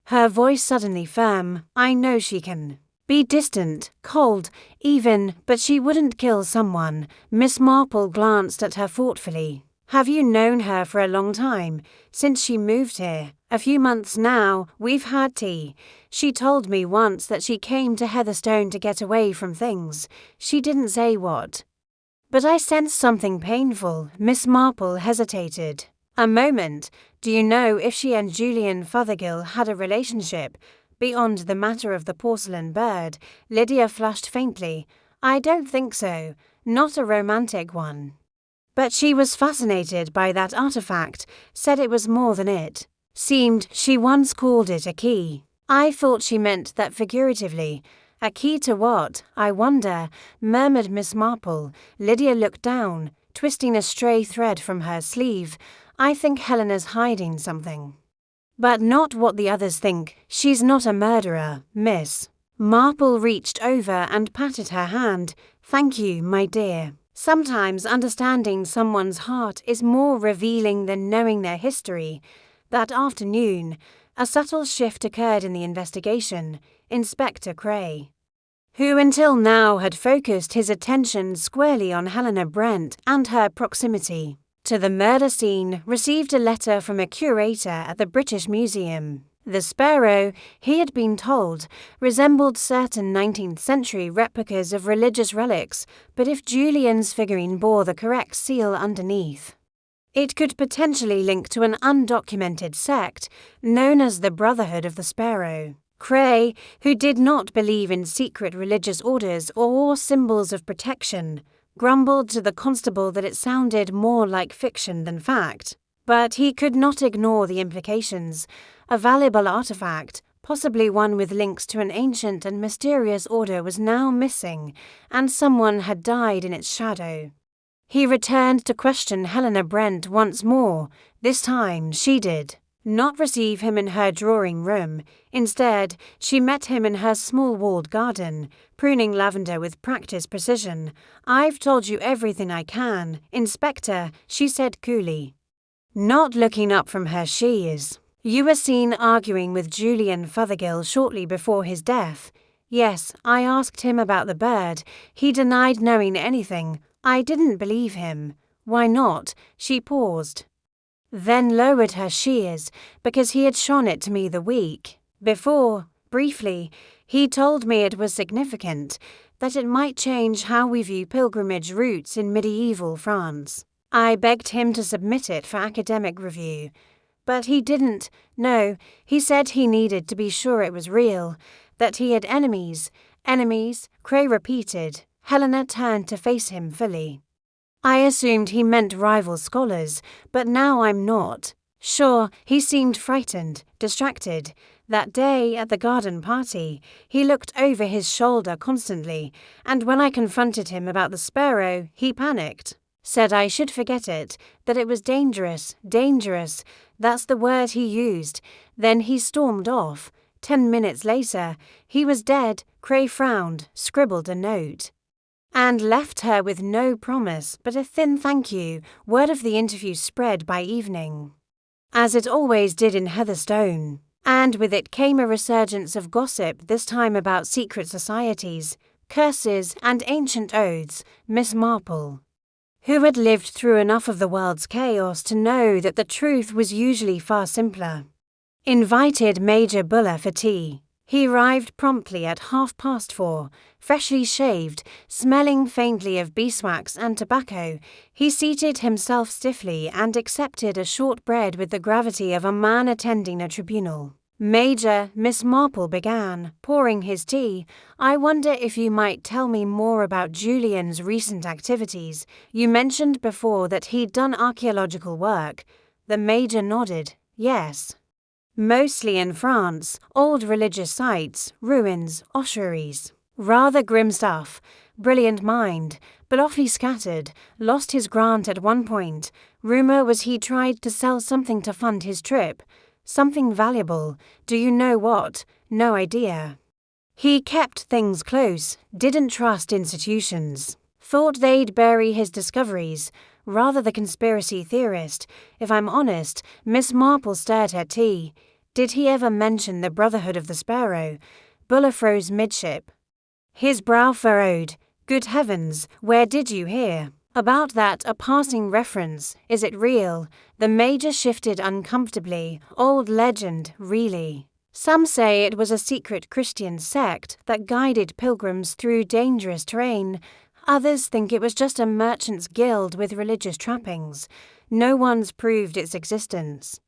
her voice suddenly firm. "I know she can be distant, cold, even, but she wouldn't kill someone." Miss Marple glanced at her thoughtfully. "Have you known her for a long time?" "Since she moved here. A few months now. We've had tea. She told me once that she came to Heatherstone to get away from things. She didn't say what. But I sensed something painful." Miss Marple hesitated. A moment. Do you know if she and Julian Fothergill had a relationship? Beyond the matter of the porcelain bird, Lydia flushed faintly. I don't think so. Not a romantic one. But she was fascinated by that artifact, said it was more than it. Seemed she once called it a key. I thought she meant that figuratively. A key to what, I wonder, murmured Miss Marple. Lydia looked down, twisting a stray thread from her sleeve. I think Helena's hiding something. But not what the others think. She's not a murderer, Miss. Marple reached over and patted her hand. Thank you, my dear. Sometimes understanding someone's heart is more revealing than knowing their history. That afternoon, a subtle shift occurred in the investigation. Inspector Cray, who until now had focused his attention squarely on Helena Brent and her proximity to the murder scene, received a letter from a curator at the British Museum. The sparrow, he had been told, resembled certain 19th century replicas of religious relics, but if Julian's figurine bore the correct seal underneath, it could potentially link to an undocumented sect known as the Brotherhood of the Sparrow. Cray, who did not believe in secret religious orders or symbols of protection, grumbled to the constable that it sounded more like fiction than fact. But he could not ignore the implications. A valuable artifact, possibly one with links to an ancient and mysterious order, was now missing, and someone had died in its shadow. He returned to question Helena Brent once more. This time she did not receive him in her drawing room. Instead, she met him in her small walled garden, pruning lavender with practiced precision. I've told you everything I can, Inspector, she said coolly, not looking up from her shears. You were seen arguing with Julian Fothergill shortly before his death. Yes, I asked him about the bird. He denied knowing anything. I didn't believe him. Why not? She paused, then lowered her shears, because he had shown it to me the week before. Briefly, he told me it was significant, that it might change how we view pilgrimage routes in medieval France. I begged him to submit it for academic review, but he didn't. No, he said he needed to be sure it was real, that he had enemies. Enemies, Cray repeated. Helena turned to face him fully. I assumed he meant rival scholars, but now I'm not. Sure, he seemed frightened, distracted. That day at the garden party, he looked over his shoulder constantly, and when I confronted him about the sparrow, he panicked. Said I should forget it, that it was dangerous, dangerous. That's the word he used. Then he stormed off. 10 minutes later, he was dead. Cray frowned, scribbled a note, and left her with no promise but a thin thank you. Word of the interview spread by evening, as it always did in Heatherstone, and with it came a resurgence of gossip, this time about secret societies, curses, and ancient oaths. Miss Marple, who had lived through enough of the world's chaos to know that the truth was usually far simpler, invited Major Buller for tea. He arrived promptly at 4:30, freshly shaved, smelling faintly of beeswax and tobacco. He seated himself stiffly and accepted a shortbread with the gravity of a man attending a tribunal. Major, Miss Marple began, pouring his tea. I wonder if you might tell me more about Julian's recent activities. You mentioned before that he'd done archaeological work. The Major nodded. Yes. Mostly in France, old religious sites, ruins, ossuaries. Rather grim stuff. Brilliant mind, but awfully scattered. Lost his grant at one point. Rumor was he tried to sell something to fund his trip. Something valuable. Do you know what? No idea. He kept things close, didn't trust institutions. Thought they'd bury his discoveries. Rather the conspiracy theorist. If I'm honest, Miss Marple stirred her tea. Did he ever mention the Brotherhood of the Sparrow? Buller froze midship, his brow furrowed. Good heavens, where did you hear about that? A passing reference. Is it real? The Major shifted uncomfortably. Old legend, really. Some say it was a secret Christian sect that guided pilgrims through dangerous terrain. Others think it was just a merchant's guild with religious trappings. No one's proved its existence.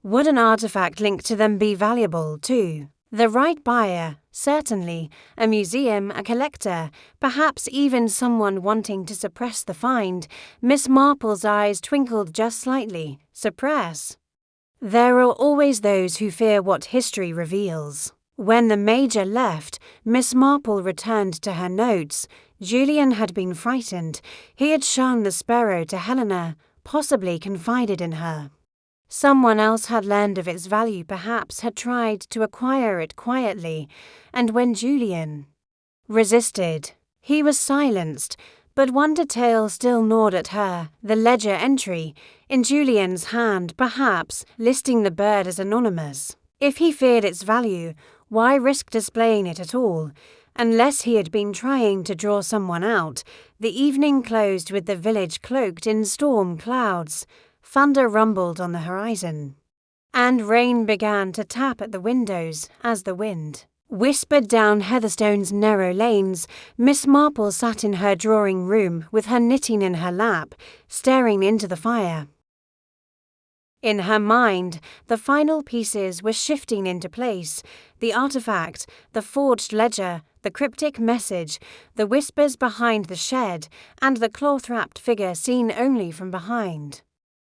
Would an artifact linked to them be valuable, too? The right buyer, certainly. A museum, a collector, perhaps even someone wanting to suppress the find. Miss Marple's eyes twinkled just slightly. Suppress? There are always those who fear what history reveals. When the Major left, Miss Marple returned to her notes. Julian had been frightened. He had shown the sparrow to Helena, possibly confided in her. Someone else had learned of its value, perhaps had tried to acquire it quietly, and when Julian resisted, he was silenced. But one detail still gnawed at her, the ledger entry, in Julian's hand, perhaps, listing the bird as anonymous. If he feared its value, why risk displaying it at all? Unless he had been trying to draw someone out. The evening closed with the village cloaked in storm clouds. Thunder rumbled on the horizon, and rain began to tap at the windows as the wind whispered down Heatherstone's narrow lanes. Miss Marple sat in her drawing room with her knitting in her lap, staring into the fire. In her mind, the final pieces were shifting into place. The artifact, the forged ledger, the cryptic message, the whispers behind the shed, and the cloth-wrapped figure seen only from behind.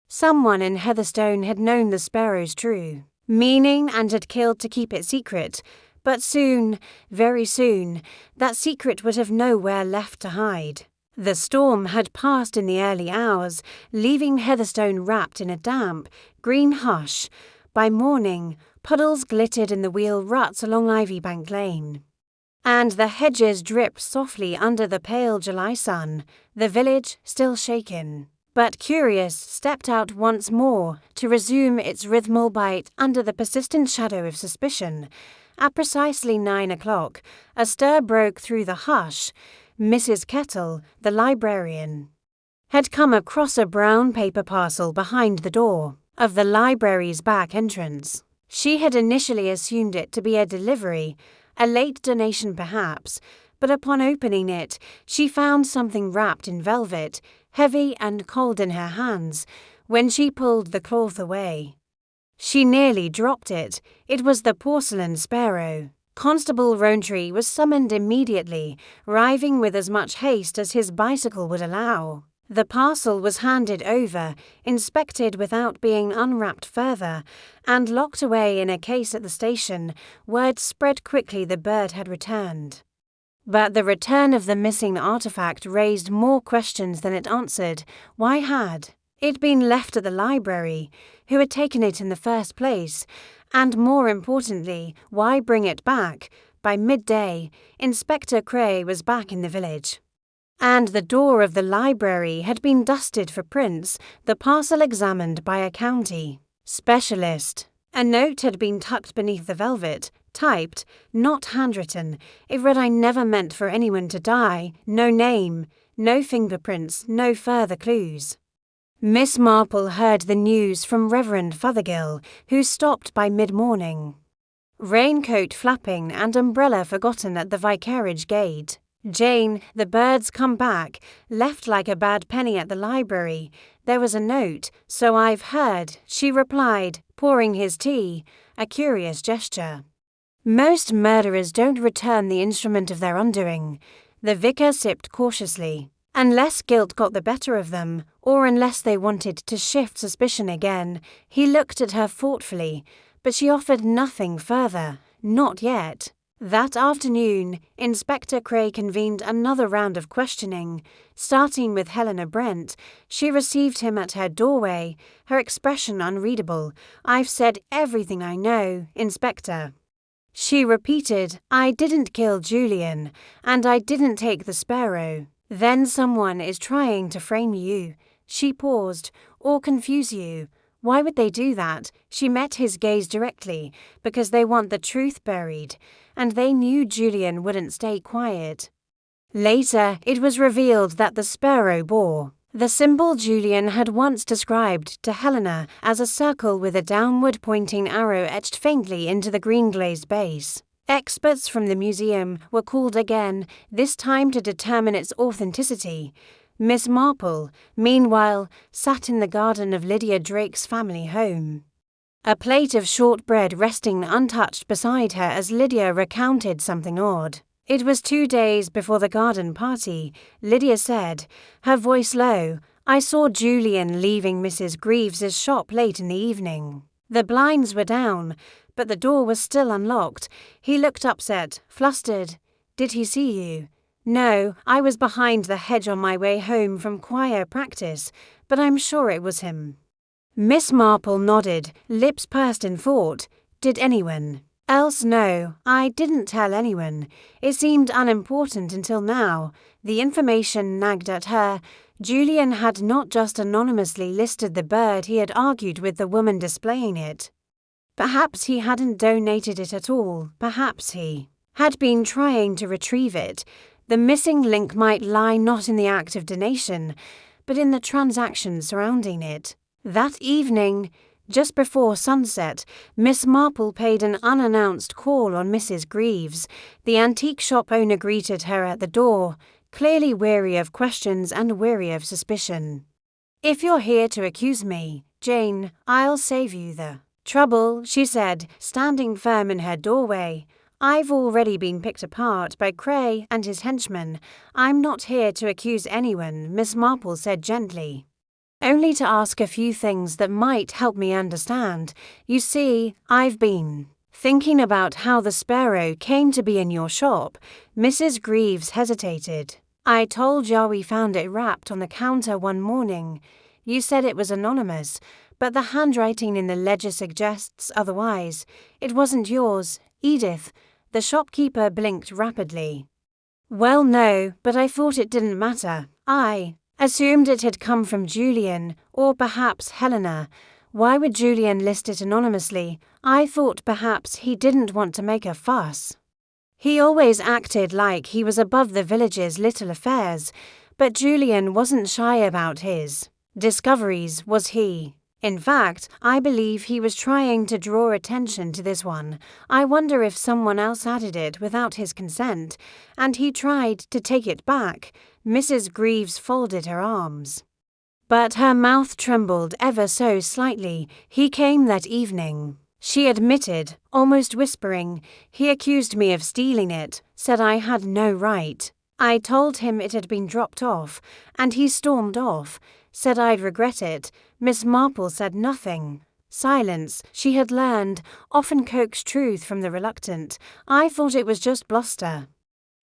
Someone in Heatherstone had known the sparrow's true meaning and had killed to keep it secret, but soon, very soon, that secret would have nowhere left to hide. The storm had passed in the early hours, leaving Heatherstone wrapped in a damp, green hush. By morning, puddles glittered in the wheel ruts along Ivybank Lane, and the hedges dripped softly under the pale July sun. The village, still shaken, but curious, stepped out once more to resume its rhythmal bite under the persistent shadow of suspicion. At precisely 9 o'clock, a stir broke through the hush. Mrs. Kettle, the librarian, had come across a brown paper parcel behind the door of the library's back entrance. She had initially assumed it to be a delivery, a late donation perhaps, but upon opening it, she found something wrapped in velvet, heavy and cold in her hands. When she pulled the cloth away, she nearly dropped it. It was the Porcelain Sparrow. Constable Rowntree was summoned immediately, arriving with as much haste as his bicycle would allow. The parcel was handed over, inspected without being unwrapped further, and locked away in a case at the station. Word spread quickly the bird had returned. But the return of the missing artifact raised more questions than it answered. Why had it been left at the library? Who had taken it in the first place? And more importantly, why bring it back? By midday, Inspector Cray was back in the village, and the door of the library had been dusted for prints, the parcel examined by a county specialist. A note had been tucked beneath the velvet, typed, not handwritten. It read, "I never meant for anyone to die." No name, no fingerprints, no further clues. Miss Marple heard the news from Reverend Fothergill, who stopped by mid-morning, raincoat flapping and umbrella forgotten at the vicarage gate. "Jane, the bird's come back, left like a bad penny at the library. There was a note." "So I've heard," she replied, pouring his tea, a curious gesture. "Most murderers don't return the instrument of their undoing." The vicar sipped cautiously. Unless guilt got the better of them, or unless they wanted to shift suspicion again. He looked at her thoughtfully, but she offered nothing further. Not yet. That afternoon, Inspector Cray convened another round of questioning. Starting with Helena Brent, she received him at her doorway, her expression unreadable. "I've said everything I know, Inspector." She repeated, "I didn't kill Julian, and I didn't take the sparrow." "Then someone is trying to frame you." She paused. "Or confuse you." "Why would they do that?" She met his gaze directly. "Because they want the truth buried, and they knew Julian wouldn't stay quiet." Later, it was revealed that the sparrow bore the symbol Julian had once described to Helena as a circle with a downward-pointing arrow etched faintly into the green-glazed base. Experts from the museum were called again, this time to determine its authenticity. Miss Marple, meanwhile, sat in the garden of Lydia Drake's family home. a plate of shortbread resting untouched beside her as Lydia recounted something odd. It was 2 days before the garden party, Lydia said, her voice low. I saw Julian leaving Mrs. Greaves's shop late in the evening. The blinds were down, but the door was still unlocked. He looked upset, flustered. Did he see you? No, I was behind the hedge on my way home from choir practice, but I'm sure it was him. Miss Marple nodded, lips pursed in thought. Did anyone else know? I didn't tell anyone. It seemed unimportant until now. The information nagged at her. Julian had not just anonymously listed the bird, he had argued with the woman displaying it. Perhaps he hadn't donated it at all. Perhaps he had been trying to retrieve it. The missing link might lie not in the act of donation, but in the transactions surrounding it. That evening, just before sunset, Miss Marple paid an unannounced call on Mrs. Greaves. The antique shop owner greeted her at the door, clearly weary of questions and weary of suspicion. If you're here to accuse me, Jane, I'll save you the trouble, she said, standing firm in her doorway. I've already been picked apart by Cray and his henchmen. I'm not here to accuse anyone, Miss Marple said gently. Only to ask a few things that might help me understand. You see, I've been thinking about how the sparrow came to be in your shop. Mrs. Greaves hesitated. I told you we found it wrapped on the counter one morning. You said it was anonymous, but the handwriting in the ledger suggests otherwise. It wasn't yours, Edith. The shopkeeper blinked rapidly. Well, no, but I thought it didn't matter. I assumed it had come from Julian, or perhaps Helena. Why would Julian list it anonymously? I thought perhaps he didn't want to make a fuss. He always acted like he was above the village's little affairs, but Julian wasn't shy about his discoveries, was he? In fact, I believe he was trying to draw attention to this one. I wonder if someone else added it without his consent, and he tried to take it back. Mrs. Greaves folded her arms. But her mouth trembled ever so slightly. He came that evening, she admitted, almost whispering. He accused me of stealing it, said I had no right. I told him it had been dropped off, and he stormed off, said I'd regret it. Miss Marple said nothing. Silence, she had learned, often coaxed truth from the reluctant. I thought it was just bluster.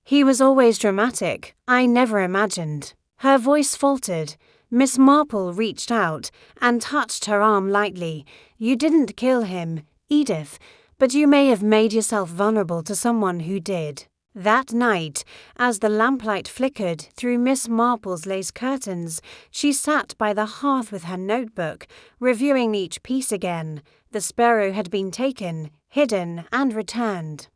He was always dramatic. I never imagined. Her voice faltered. Miss Marple reached out and touched her arm lightly. You didn't kill him, Edith, but you may have made yourself vulnerable to someone who did. That night, as the lamplight flickered through Miss Marple's lace curtains, she sat by the hearth with her notebook, reviewing each piece again. The sparrow had been taken, hidden, and returned.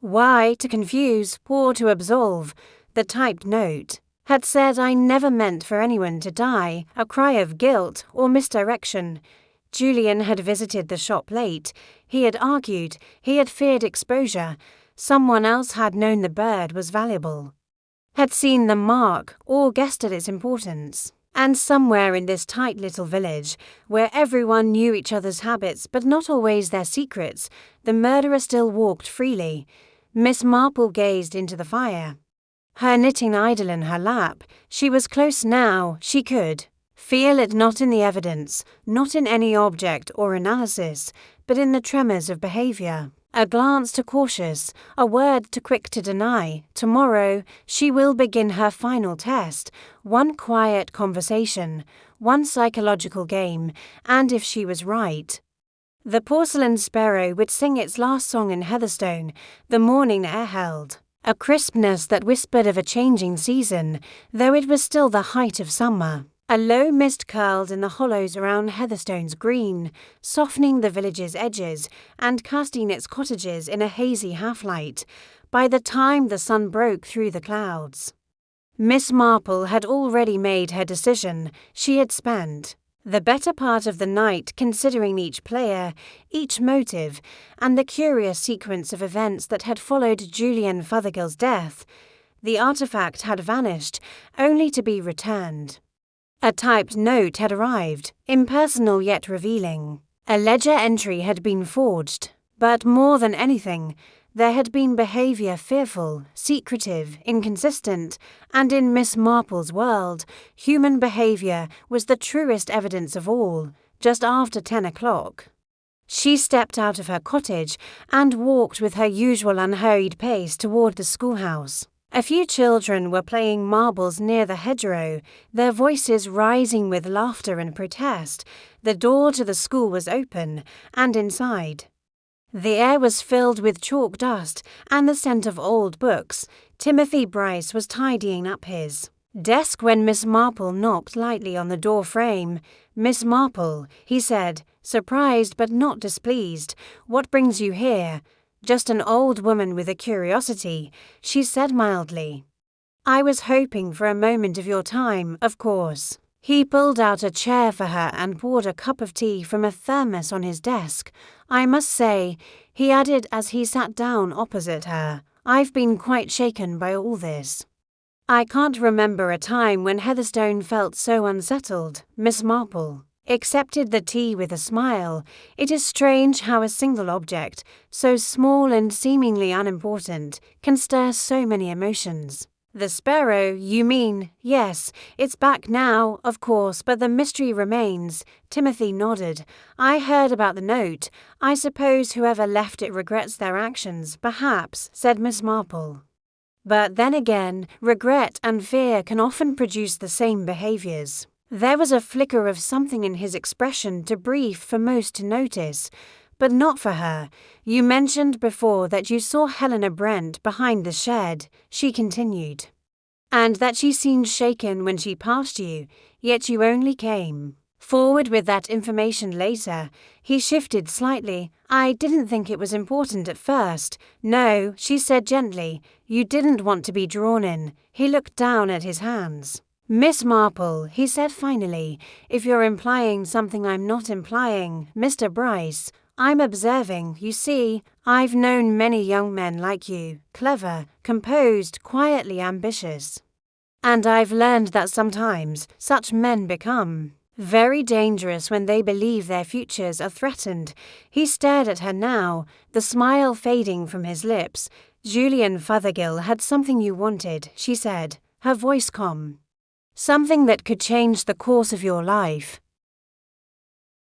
Why to confuse or to absolve? The typed note had said I never meant for anyone to die, a cry of guilt or misdirection. Julian had visited the shop late. He had argued. He had feared exposure. Someone else had known the bird was valuable, had seen the mark or guessed at its importance. And somewhere in this tight little village, where everyone knew each other's habits but not always their secrets, the murderer still walked freely. Miss Marple gazed into the fire, her knitting idle in her lap. She was close now. She could feel it, not in the evidence, not in any object or analysis, but in the tremors of behavior. A glance too cautious, a word too quick to deny. Tomorrow she will begin her final test. One quiet conversation, one psychological game, and if she was right, the porcelain sparrow would sing its last song in Heatherstone. The morning air held a crispness that whispered of a changing season, though it was still the height of summer. A low mist curled in the hollows around Heatherstone's green, softening the village's edges and casting its cottages in a hazy half-light. By the time the sun broke through the clouds, Miss Marple had already made her decision. She had spent the better part of the night considering each player, each motive, and the curious sequence of events that had followed Julian Fothergill's death. The artifact had vanished, only to be returned. A typed note had arrived, impersonal yet revealing. A ledger entry had been forged, but more than anything, there had been behaviour fearful, secretive, inconsistent, and in Miss Marple's world, human behaviour was the truest evidence of all, just after 10 o'clock. She stepped out of her cottage and walked with her usual unhurried pace toward the schoolhouse. A few children were playing marbles near the hedgerow, their voices rising with laughter and protest. The door to the school was open, and inside. The air was filled with chalk dust and the scent of old books. Timothy Bryce was tidying up his desk when Miss Marple knocked lightly on the door frame. "Miss Marple," he said, surprised but not displeased. "What brings you here?" "Just an old woman with a curiosity," she said mildly. "I was hoping for a moment of your time, of course." He pulled out a chair for her and poured a cup of tea from a thermos on his desk. "I must say," he added as he sat down opposite her, "I've been quite shaken by all this." "I can't remember a time when Heatherstone felt so unsettled," Miss Marple accepted the tea with a smile. "It is strange how a single object, so small and seemingly unimportant, can stir so many emotions." "The sparrow, you mean? Yes, it's back now, of course, but the mystery remains." Timothy nodded. "I heard about the note. I suppose whoever left it regrets their actions, perhaps," said Miss Marple. "But then again, regret and fear can often produce the same behaviours." There was a flicker of something in his expression too brief for most to notice, but not for her. "You mentioned before that you saw Helena Brent behind the shed," she continued, "and that she seemed shaken when she passed you, yet you only came forward with that information later." He shifted slightly. "I didn't think it was important at first." "No," she said gently, "you didn't want to be drawn in." He looked down at his hands. "Miss Marple," he said finally, "if you're implying something I'm not implying, Mr. Bryce, I'm observing. You see, I've known many young men like you, clever, composed, quietly ambitious. And I've learned that sometimes such men become very dangerous when they believe their futures are threatened." He stared at her now, the smile fading from his lips. "Julian Fothergill had something you wanted," she said, her voice calm. "Something that could change the course of your life.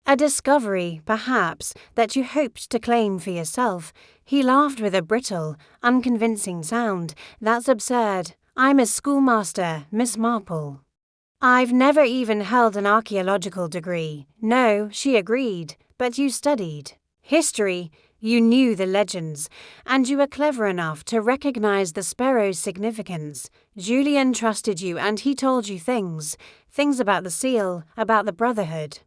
A discovery, perhaps, that you hoped to claim for yourself." He laughed with a brittle, unconvincing sound. "That's absurd. I'm a schoolmaster, Miss Marple. I've never even held an archaeological degree." "No," she agreed, "but you studied history. You knew the legends, and you were clever enough to recognize the sparrow's significance. Julian trusted you and he told you things about the seal, about the Brotherhood.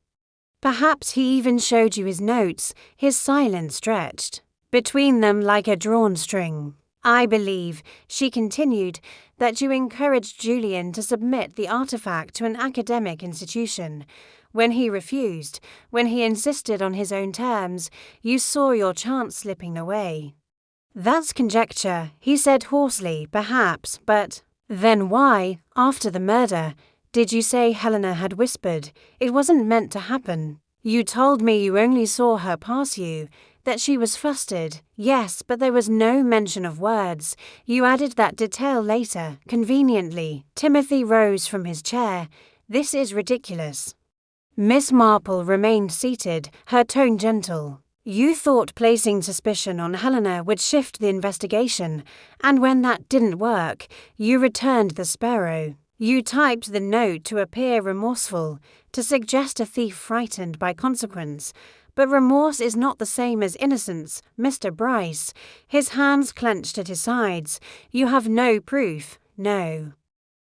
Perhaps he even showed you his notes." His silence stretched between them like a drawn string. "I believe," she continued, "that you encouraged Julian to submit the artifact to an academic institution. When he refused, when he insisted on his own terms, you saw your chance slipping away." "That's conjecture," he said hoarsely, "perhaps, but then why, after the murder, did you say Helena had whispered? It wasn't meant to happen." "You told me you only saw her pass you, that she was flustered." "Yes, but there was no mention of words. You added that detail later, conveniently." Timothy rose from his chair. "This is ridiculous." Miss Marple remained seated, her tone gentle. "You thought placing suspicion on Helena would shift the investigation, and when that didn't work, you returned the sparrow. You typed the note to appear remorseful, to suggest a thief frightened by consequence. But remorse is not the same as innocence, Mr. Bryce." His hands clenched at his sides. "You have no proof." "No,"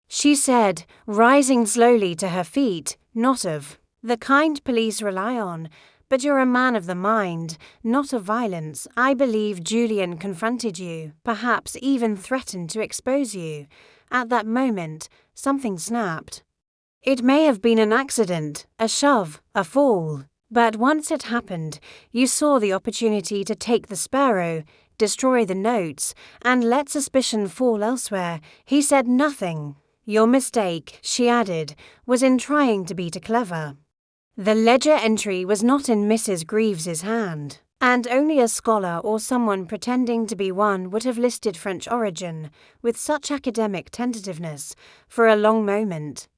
she said, rising slowly to her feet, "not of the kind police rely on, but you're a man of the mind, not of violence. I believe Julian confronted you, perhaps even threatened to expose you. At that moment, something snapped. It may have been an accident, a shove, a fall. But once it happened, you saw the opportunity to take the sparrow, destroy the notes, and let suspicion fall elsewhere." He said nothing. "Your mistake," she added, "was in trying to be too clever." The ledger entry was not in Mrs. Greaves's hand, and only a scholar or someone pretending to be one would have listed French origin, with such academic tentativeness, for a long moment.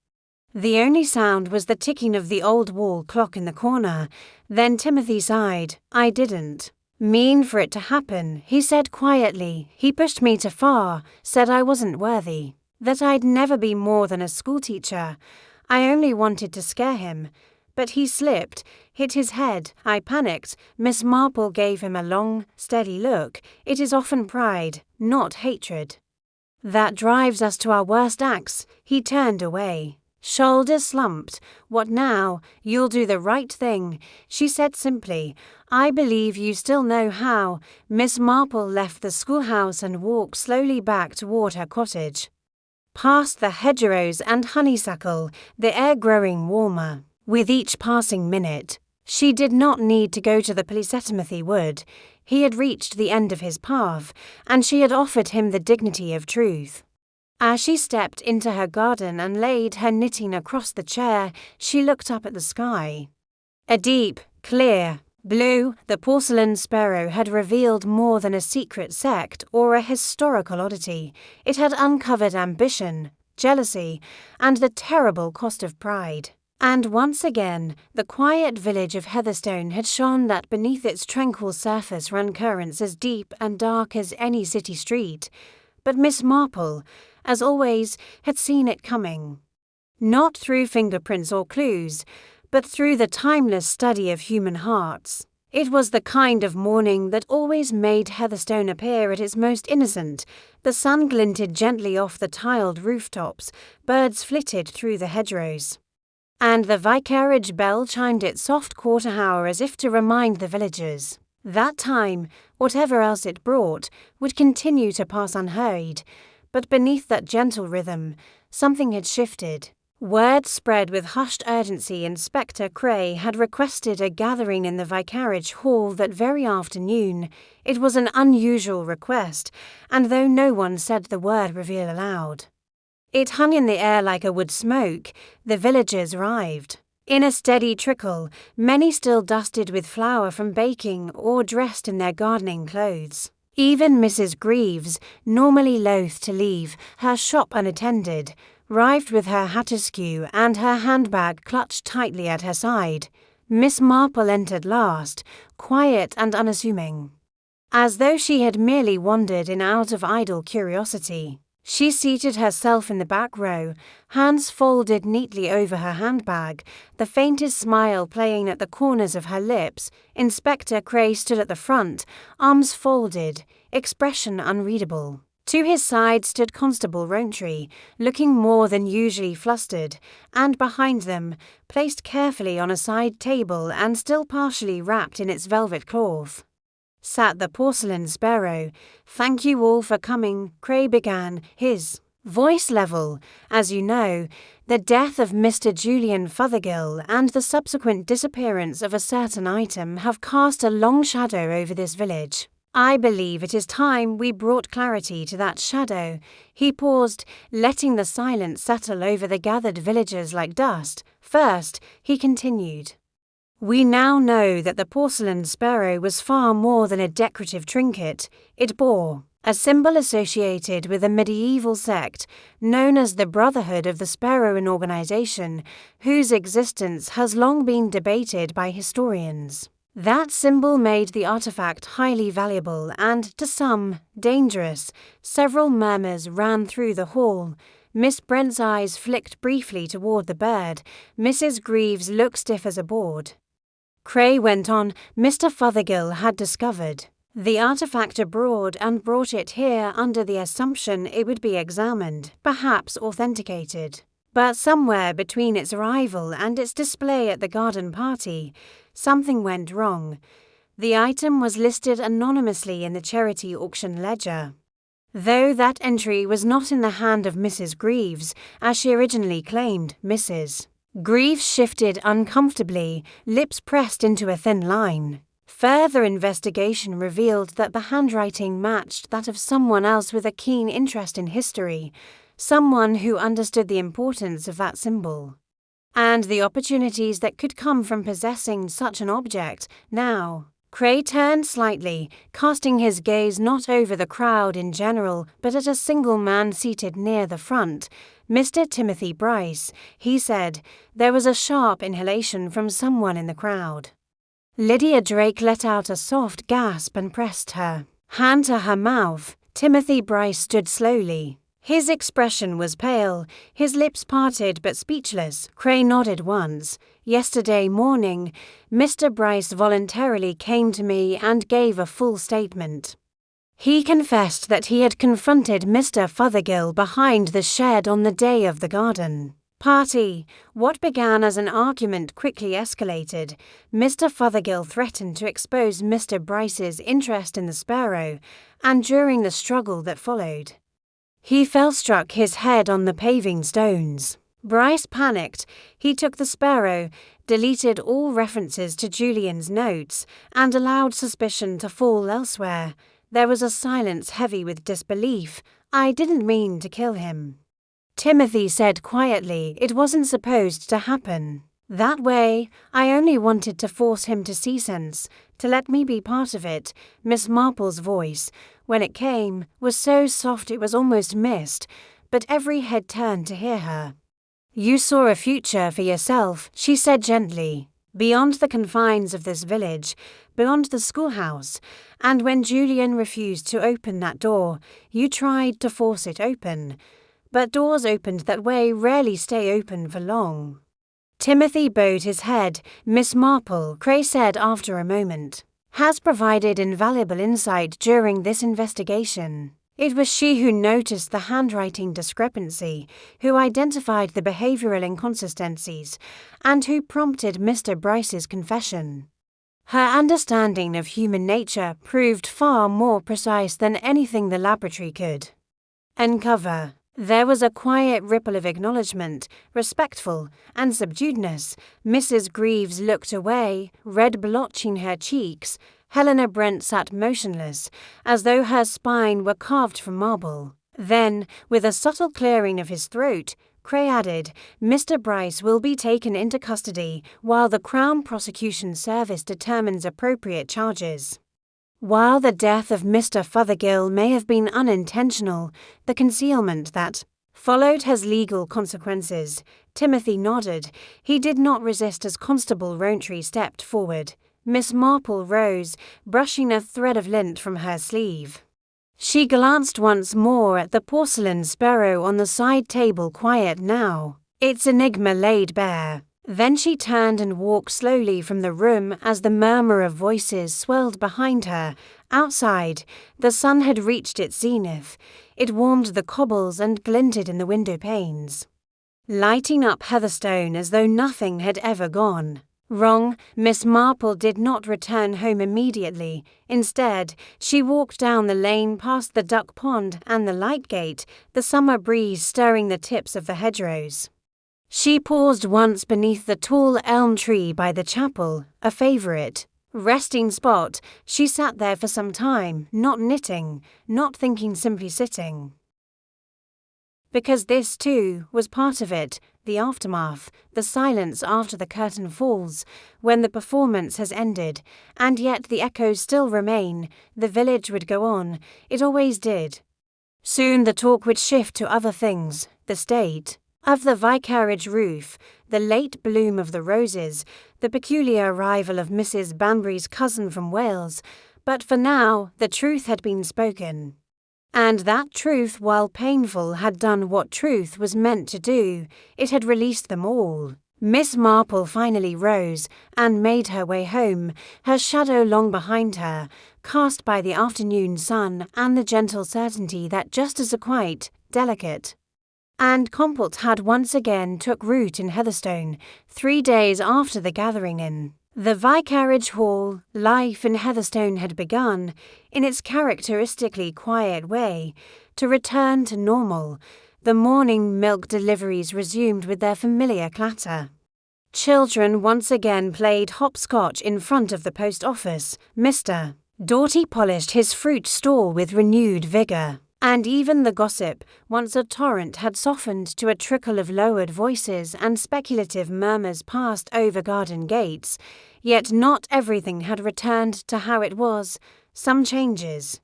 The only sound was the ticking of the old wall clock in the corner. Then Timothy sighed. "I didn't mean for it to happen," he said quietly. "He pushed me too far, said I wasn't worthy, that I'd never be more than a schoolteacher. I only wanted to scare him. But he slipped, hit his head. I panicked." Miss Marple gave him a long, steady look. "It is often pride, not hatred, that drives us to our worst acts." He turned away. Shoulders slumped. "What now? You'll do the right thing," she said simply. "I believe you still know how." Miss Marple left the schoolhouse and walked slowly back toward her cottage. Past the hedgerows and honeysuckle, the air growing warmer with each passing minute. She did not need to go to the Politeness wood. He had reached the end of his path, and she had offered him the dignity of truth. As she stepped into her garden and laid her knitting across the chair, she looked up at the sky. A deep, clear blue, the porcelain sparrow had revealed more than a secret sect or a historical oddity. It had uncovered ambition, jealousy, and the terrible cost of pride. And once again, the quiet village of Heatherstone had shown that beneath its tranquil surface ran currents as deep and dark as any city street. But Miss Marple, as always, had seen it coming. Not through fingerprints or clues, but through the timeless study of human hearts. It was the kind of morning that always made Heatherstone appear at its most innocent. The sun glinted gently off the tiled rooftops, birds flitted through the hedgerows, and the vicarage bell chimed its soft quarter hour as if to remind the villagers that time, whatever else it brought, would continue to pass unhurried. But beneath that gentle rhythm, something had shifted. Word spread with hushed urgency. Inspector Cray had requested a gathering in the vicarage hall that very afternoon. It was an unusual request, and though no one said the word reveal aloud, it hung in the air like a wood smoke. The villagers arrived in a steady trickle, many still dusted with flour from baking or dressed in their gardening clothes. Even Mrs. Greaves, normally loath to leave her shop unattended, arrived with her hat askew and her handbag clutched tightly at her side. Miss Marple entered last, quiet and unassuming, as though she had merely wandered in out of idle curiosity. She seated herself in the back row, hands folded neatly over her handbag, the faintest smile playing at the corners of her lips. Inspector Cray stood at the front, arms folded, expression unreadable. To his side stood Constable Rowntree, looking more than usually flustered, and behind them, placed carefully on a side table and still partially wrapped in its velvet cloth, sat the Porcelain Sparrow. "Thank you all for coming," Cray began, his voice level. "As you know, the death of Mr. Julian Fothergill and the subsequent disappearance of a certain item have cast a long shadow over this village. I believe it is time we brought clarity to that shadow." He paused, letting the silence settle over the gathered villagers like dust. "First," he continued, "we now know that the porcelain sparrow was far more than a decorative trinket. It bore a symbol associated with a medieval sect known as the Brotherhood of the Sparrow, an organization whose existence has long been debated by historians. That symbol made the artifact highly valuable and, to some, dangerous." Several murmurs ran through the hall. Miss Brent's eyes flicked briefly toward the bird. Mrs. Greaves looked stiff as a board. Cray went on. "Mr. Fothergill had discovered the artifact abroad and brought it here under the assumption it would be examined, perhaps authenticated. But somewhere between its arrival and its display at the garden party, something went wrong. The item was listed anonymously in the charity auction ledger, though that entry was not in the hand of Mrs. Greaves, as she originally claimed. Mrs. Greaves shifted uncomfortably, lips pressed into a thin line. Further investigation revealed that the handwriting matched that of someone else with a keen interest in history, someone who understood the importance of that symbol. and the opportunities that could come from possessing such an object. Now, Cray turned slightly, casting his gaze not over the crowd in general, but at a single man seated near the front. Mr. Timothy Bryce, he said. There was a sharp inhalation from someone in the crowd. Lydia Drake let out a soft gasp and pressed her hand to her mouth. Timothy Bryce stood slowly. His expression was pale, his lips parted but speechless. Cray nodded once. Yesterday morning, Mr. Bryce voluntarily came to me and gave a full statement. He confessed that he had confronted Mr. Fothergill behind the shed on the day of the garden party. What began as an argument quickly escalated. Mr. Fothergill threatened to expose Mr. Bryce's interest in the sparrow, and during the struggle that followed, he struck his head on the paving stones. Bryce panicked. He took the sparrow, deleted all references to Julian's notes, and allowed suspicion to fall elsewhere. There was a silence heavy with disbelief. I didn't mean to kill him, Timothy said quietly. It wasn't supposed to happen that way. I only wanted to force him to see sense, to let me be part of it. Miss Marple's voice, when it came, was so soft it was almost missed, but every head turned to hear her. You saw a future for yourself, she said gently, beyond the confines of this village, beyond the schoolhouse, and when Julian refused to open that door, you tried to force it open. But doors opened that way rarely stay open for long. Timothy bowed his head. Miss Marple, Cray said after a moment, has provided invaluable insight during this investigation. It was she who noticed the handwriting discrepancy, who identified the behavioral inconsistencies, and who prompted Mr. Bryce's confession. Her understanding of human nature proved far more precise than anything the laboratory could uncover. There was a quiet ripple of acknowledgement, respectful and subduedness. Mrs. Greaves looked away, red blotching her cheeks. Helena Brent sat motionless, as though her spine were carved from marble. Then, with a subtle clearing of his throat, Cray added, Mr. Bryce will be taken into custody while the Crown Prosecution Service determines appropriate charges. While the death of Mr. Fothergill may have been unintentional, the concealment that followed has legal consequences. Timothy nodded. He did not resist as Constable Rowntree stepped forward. Miss Marple rose, brushing a thread of lint from her sleeve. She glanced once more at the porcelain sparrow on the side table, quiet now, its enigma laid bare. Then she turned and walked slowly from the room as the murmur of voices swelled behind her. Outside, the sun had reached its zenith. It warmed the cobbles and glinted in the window panes, lighting up Heatherstone as though nothing had ever gone wrong. Miss Marple did not return home immediately. Instead, she walked down the lane past the duck pond and the light gate, the summer breeze stirring the tips of the hedgerows. She paused once beneath the tall elm tree by the chapel, a favourite resting spot. She sat there for some time, not knitting, not thinking, simply sitting. Because this, too, was part of it, the aftermath, the silence after the curtain falls, when the performance has ended, and yet the echoes still remain. The village would go on, it always did. Soon the talk would shift to other things, the state of the vicarage roof, the late bloom of the roses, the peculiar arrival of Mrs. Banbury's cousin from Wales, but for now the truth had been spoken. And that truth, while painful, had done what truth was meant to do. It had released them all. Miss Marple finally rose and made her way home, her shadow long behind her, cast by the afternoon sun and the gentle certainty that justice quite delicate and comfort had once again took root in Heatherstone. 3 days after the gathering in the vicarage hall, life in Heatherstone had begun, in its characteristically quiet way, to return to normal. The morning milk deliveries resumed with their familiar clatter. Children once again played hopscotch in front of the post office. Mr. Doughty polished his fruit stall with renewed vigour, And even the gossip, once a torrent, had softened to a trickle of lowered voices and speculative murmurs passed over garden gates, yet not everything had returned to how it was. Some changes,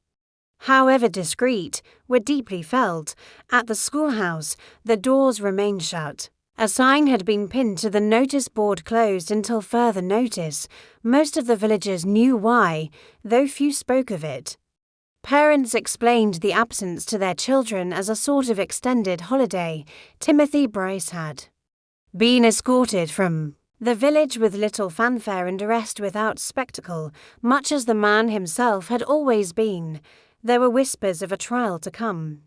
however discreet, were deeply felt. At the schoolhouse, the doors remained shut. A sign had been pinned to the notice board closed until further notice. Most of the villagers knew why, though few spoke of it. Parents explained the absence to their children as a sort of extended holiday. Timothy Bryce had been escorted from the village with little fanfare and arrest without spectacle, much as the man himself had always been. There were whispers of a trial to come,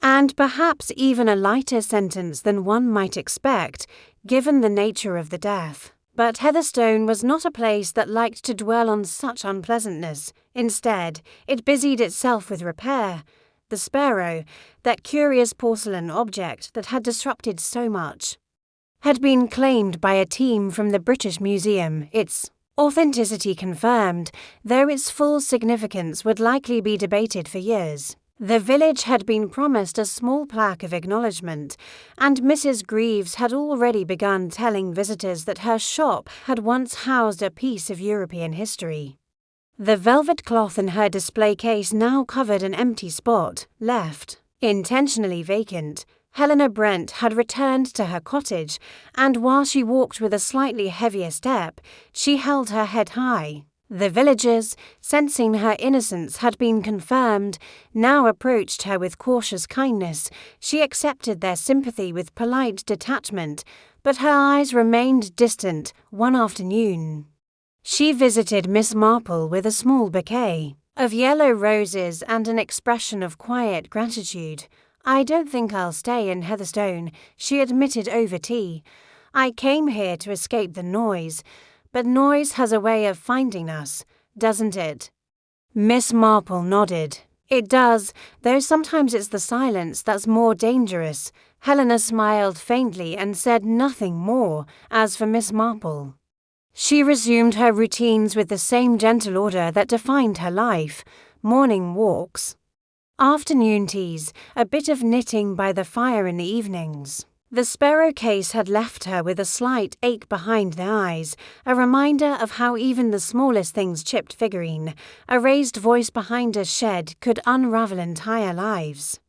and perhaps even a lighter sentence than one might expect, given the nature of the death. But Heatherstone was not a place that liked to dwell on such unpleasantness. Instead, it busied itself with repair. The sparrow, that curious porcelain object that had disrupted so much, had been claimed by a team from the British Museum, its authenticity confirmed, though its full significance would likely be debated for years. The village had been promised a small plaque of acknowledgement, and Mrs. Greaves had already begun telling visitors that her shop had once housed a piece of European history. The velvet cloth in her display case now covered an empty spot, left intentionally vacant. Helena Brent had returned to her cottage, and while she walked with a slightly heavier step, she held her head high. The villagers, sensing her innocence had been confirmed, now approached her with cautious kindness. She accepted their sympathy with polite detachment, but her eyes remained distant. One afternoon, she visited Miss Marple with a small bouquet of yellow roses and an expression of quiet gratitude. "I don't think I'll stay in Heatherstone," she admitted over tea. "I came here to escape the noise. But noise has a way of finding us, doesn't it?" Miss Marple nodded. "It does, though sometimes it's the silence that's more dangerous." Helena smiled faintly and said nothing more. As for Miss Marple, she resumed her routines with the same gentle order that defined her life: morning walks, afternoon teas, a bit of knitting by the fire in the evenings. The sparrow case had left her with a slight ache behind the eyes, a reminder of how even the smallest things chipped figurine. A raised voice behind a shed could unravel entire lives.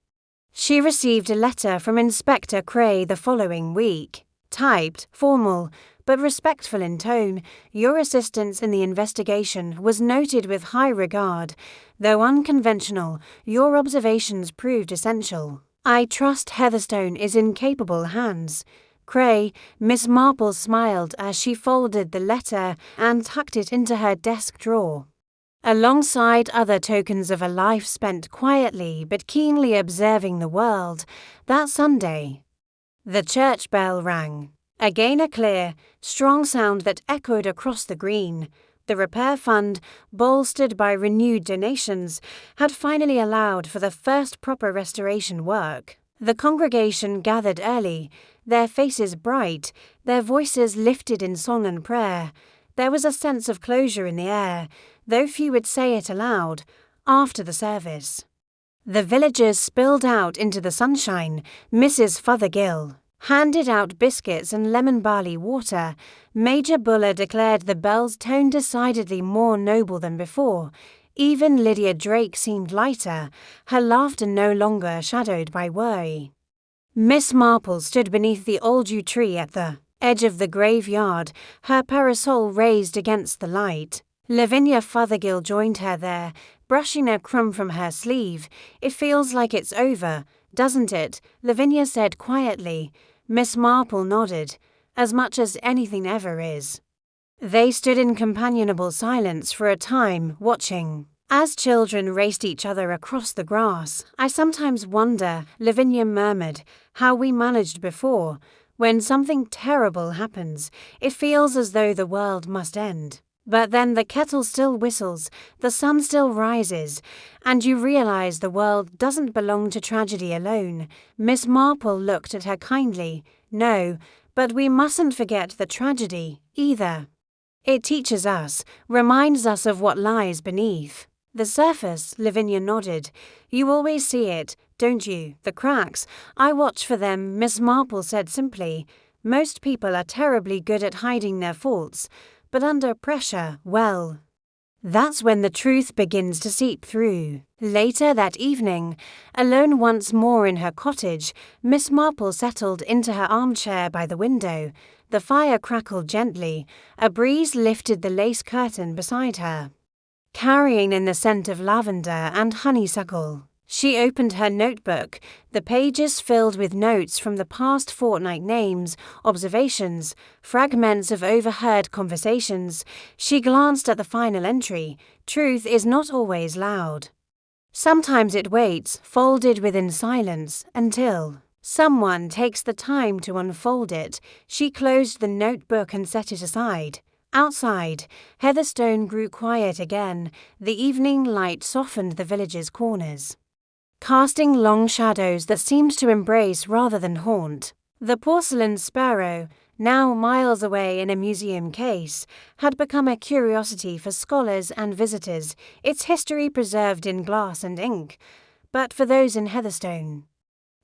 She received a letter from Inspector Cray the following week, typed, formal, but respectful in tone. "Your assistance in the investigation was noted with high regard. Though unconventional, your observations proved essential. I trust Heatherstone is in capable hands." Cray, Miss Marple smiled as she folded the letter and tucked it into her desk drawer. Alongside other tokens of a life spent quietly but keenly observing the world, that Sunday, the church bell rang. Again a clear, strong sound that echoed across the green. The repair fund, bolstered by renewed donations, had finally allowed for the first proper restoration work. The congregation gathered early, their faces bright, their voices lifted in song and prayer. There was a sense of closure in the air, though few would say it aloud. After the service, the villagers spilled out into the sunshine. Mrs. Fothergill handed out biscuits and lemon barley water. Major Buller declared the bell's tone decidedly more noble than before. Even Lydia Drake seemed lighter, her laughter no longer shadowed by worry. Miss Marple stood beneath the old yew tree at the edge of the graveyard, her parasol raised against the light. Lavinia Fothergill joined her there, brushing a crumb from her sleeve. "It feels like it's over, doesn't it?" Lavinia said quietly. Miss Marple nodded. "As much as anything ever is." They stood in companionable silence for a time, watching as children raced each other across the grass. "I sometimes wonder," Lavinia murmured, "how we managed before. When something terrible happens, it feels as though the world must end. But then the kettle still whistles, the sun still rises, and you realize the world doesn't belong to tragedy alone." Miss Marple looked at her kindly. "No, but we mustn't forget the tragedy, either. It teaches us, reminds us of what lies beneath." "The surface," Lavinia nodded. "You always see it, don't you? The cracks. I watch for them, Miss Marple said simply. Most people are terribly good at hiding their faults, but under pressure, well, that's when the truth begins to seep through. Later that evening, alone once more in her cottage, Miss Marple settled into her armchair by the window. The fire crackled gently. A breeze lifted the lace curtain beside her, carrying in the scent of lavender and honeysuckle. She opened her notebook, the pages filled with notes from the past fortnight, names, observations, fragments of overheard conversations. She glanced at the final entry. Truth is not always loud. Sometimes it waits, folded within silence, until someone takes the time to unfold it. She closed the notebook and set it aside. Outside, Heatherstone grew quiet again. The evening light softened the village's corners, casting long shadows that seemed to embrace rather than haunt. The Porcelain Sparrow, now miles away in a museum case, had become a curiosity for scholars and visitors, its history preserved in glass and ink. But for those in Heatherstone,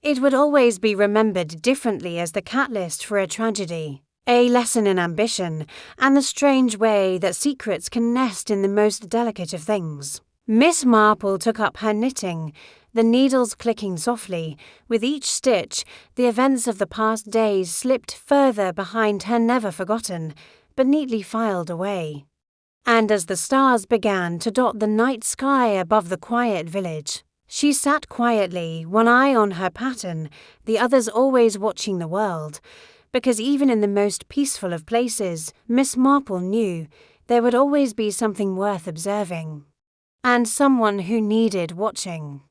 it would always be remembered differently as the catalyst for a tragedy, a lesson in ambition, and the strange way that secrets can nest in the most delicate of things. Miss Marple took up her knitting, the needles clicking softly. With each stitch, the events of the past days slipped further behind her, never forgotten, but neatly filed away. And as the stars began to dot the night sky above the quiet village, she sat quietly, one eye on her pattern, the others always watching the world, because even in the most peaceful of places, Miss Marple knew there would always be something worth observing, and someone who needed watching.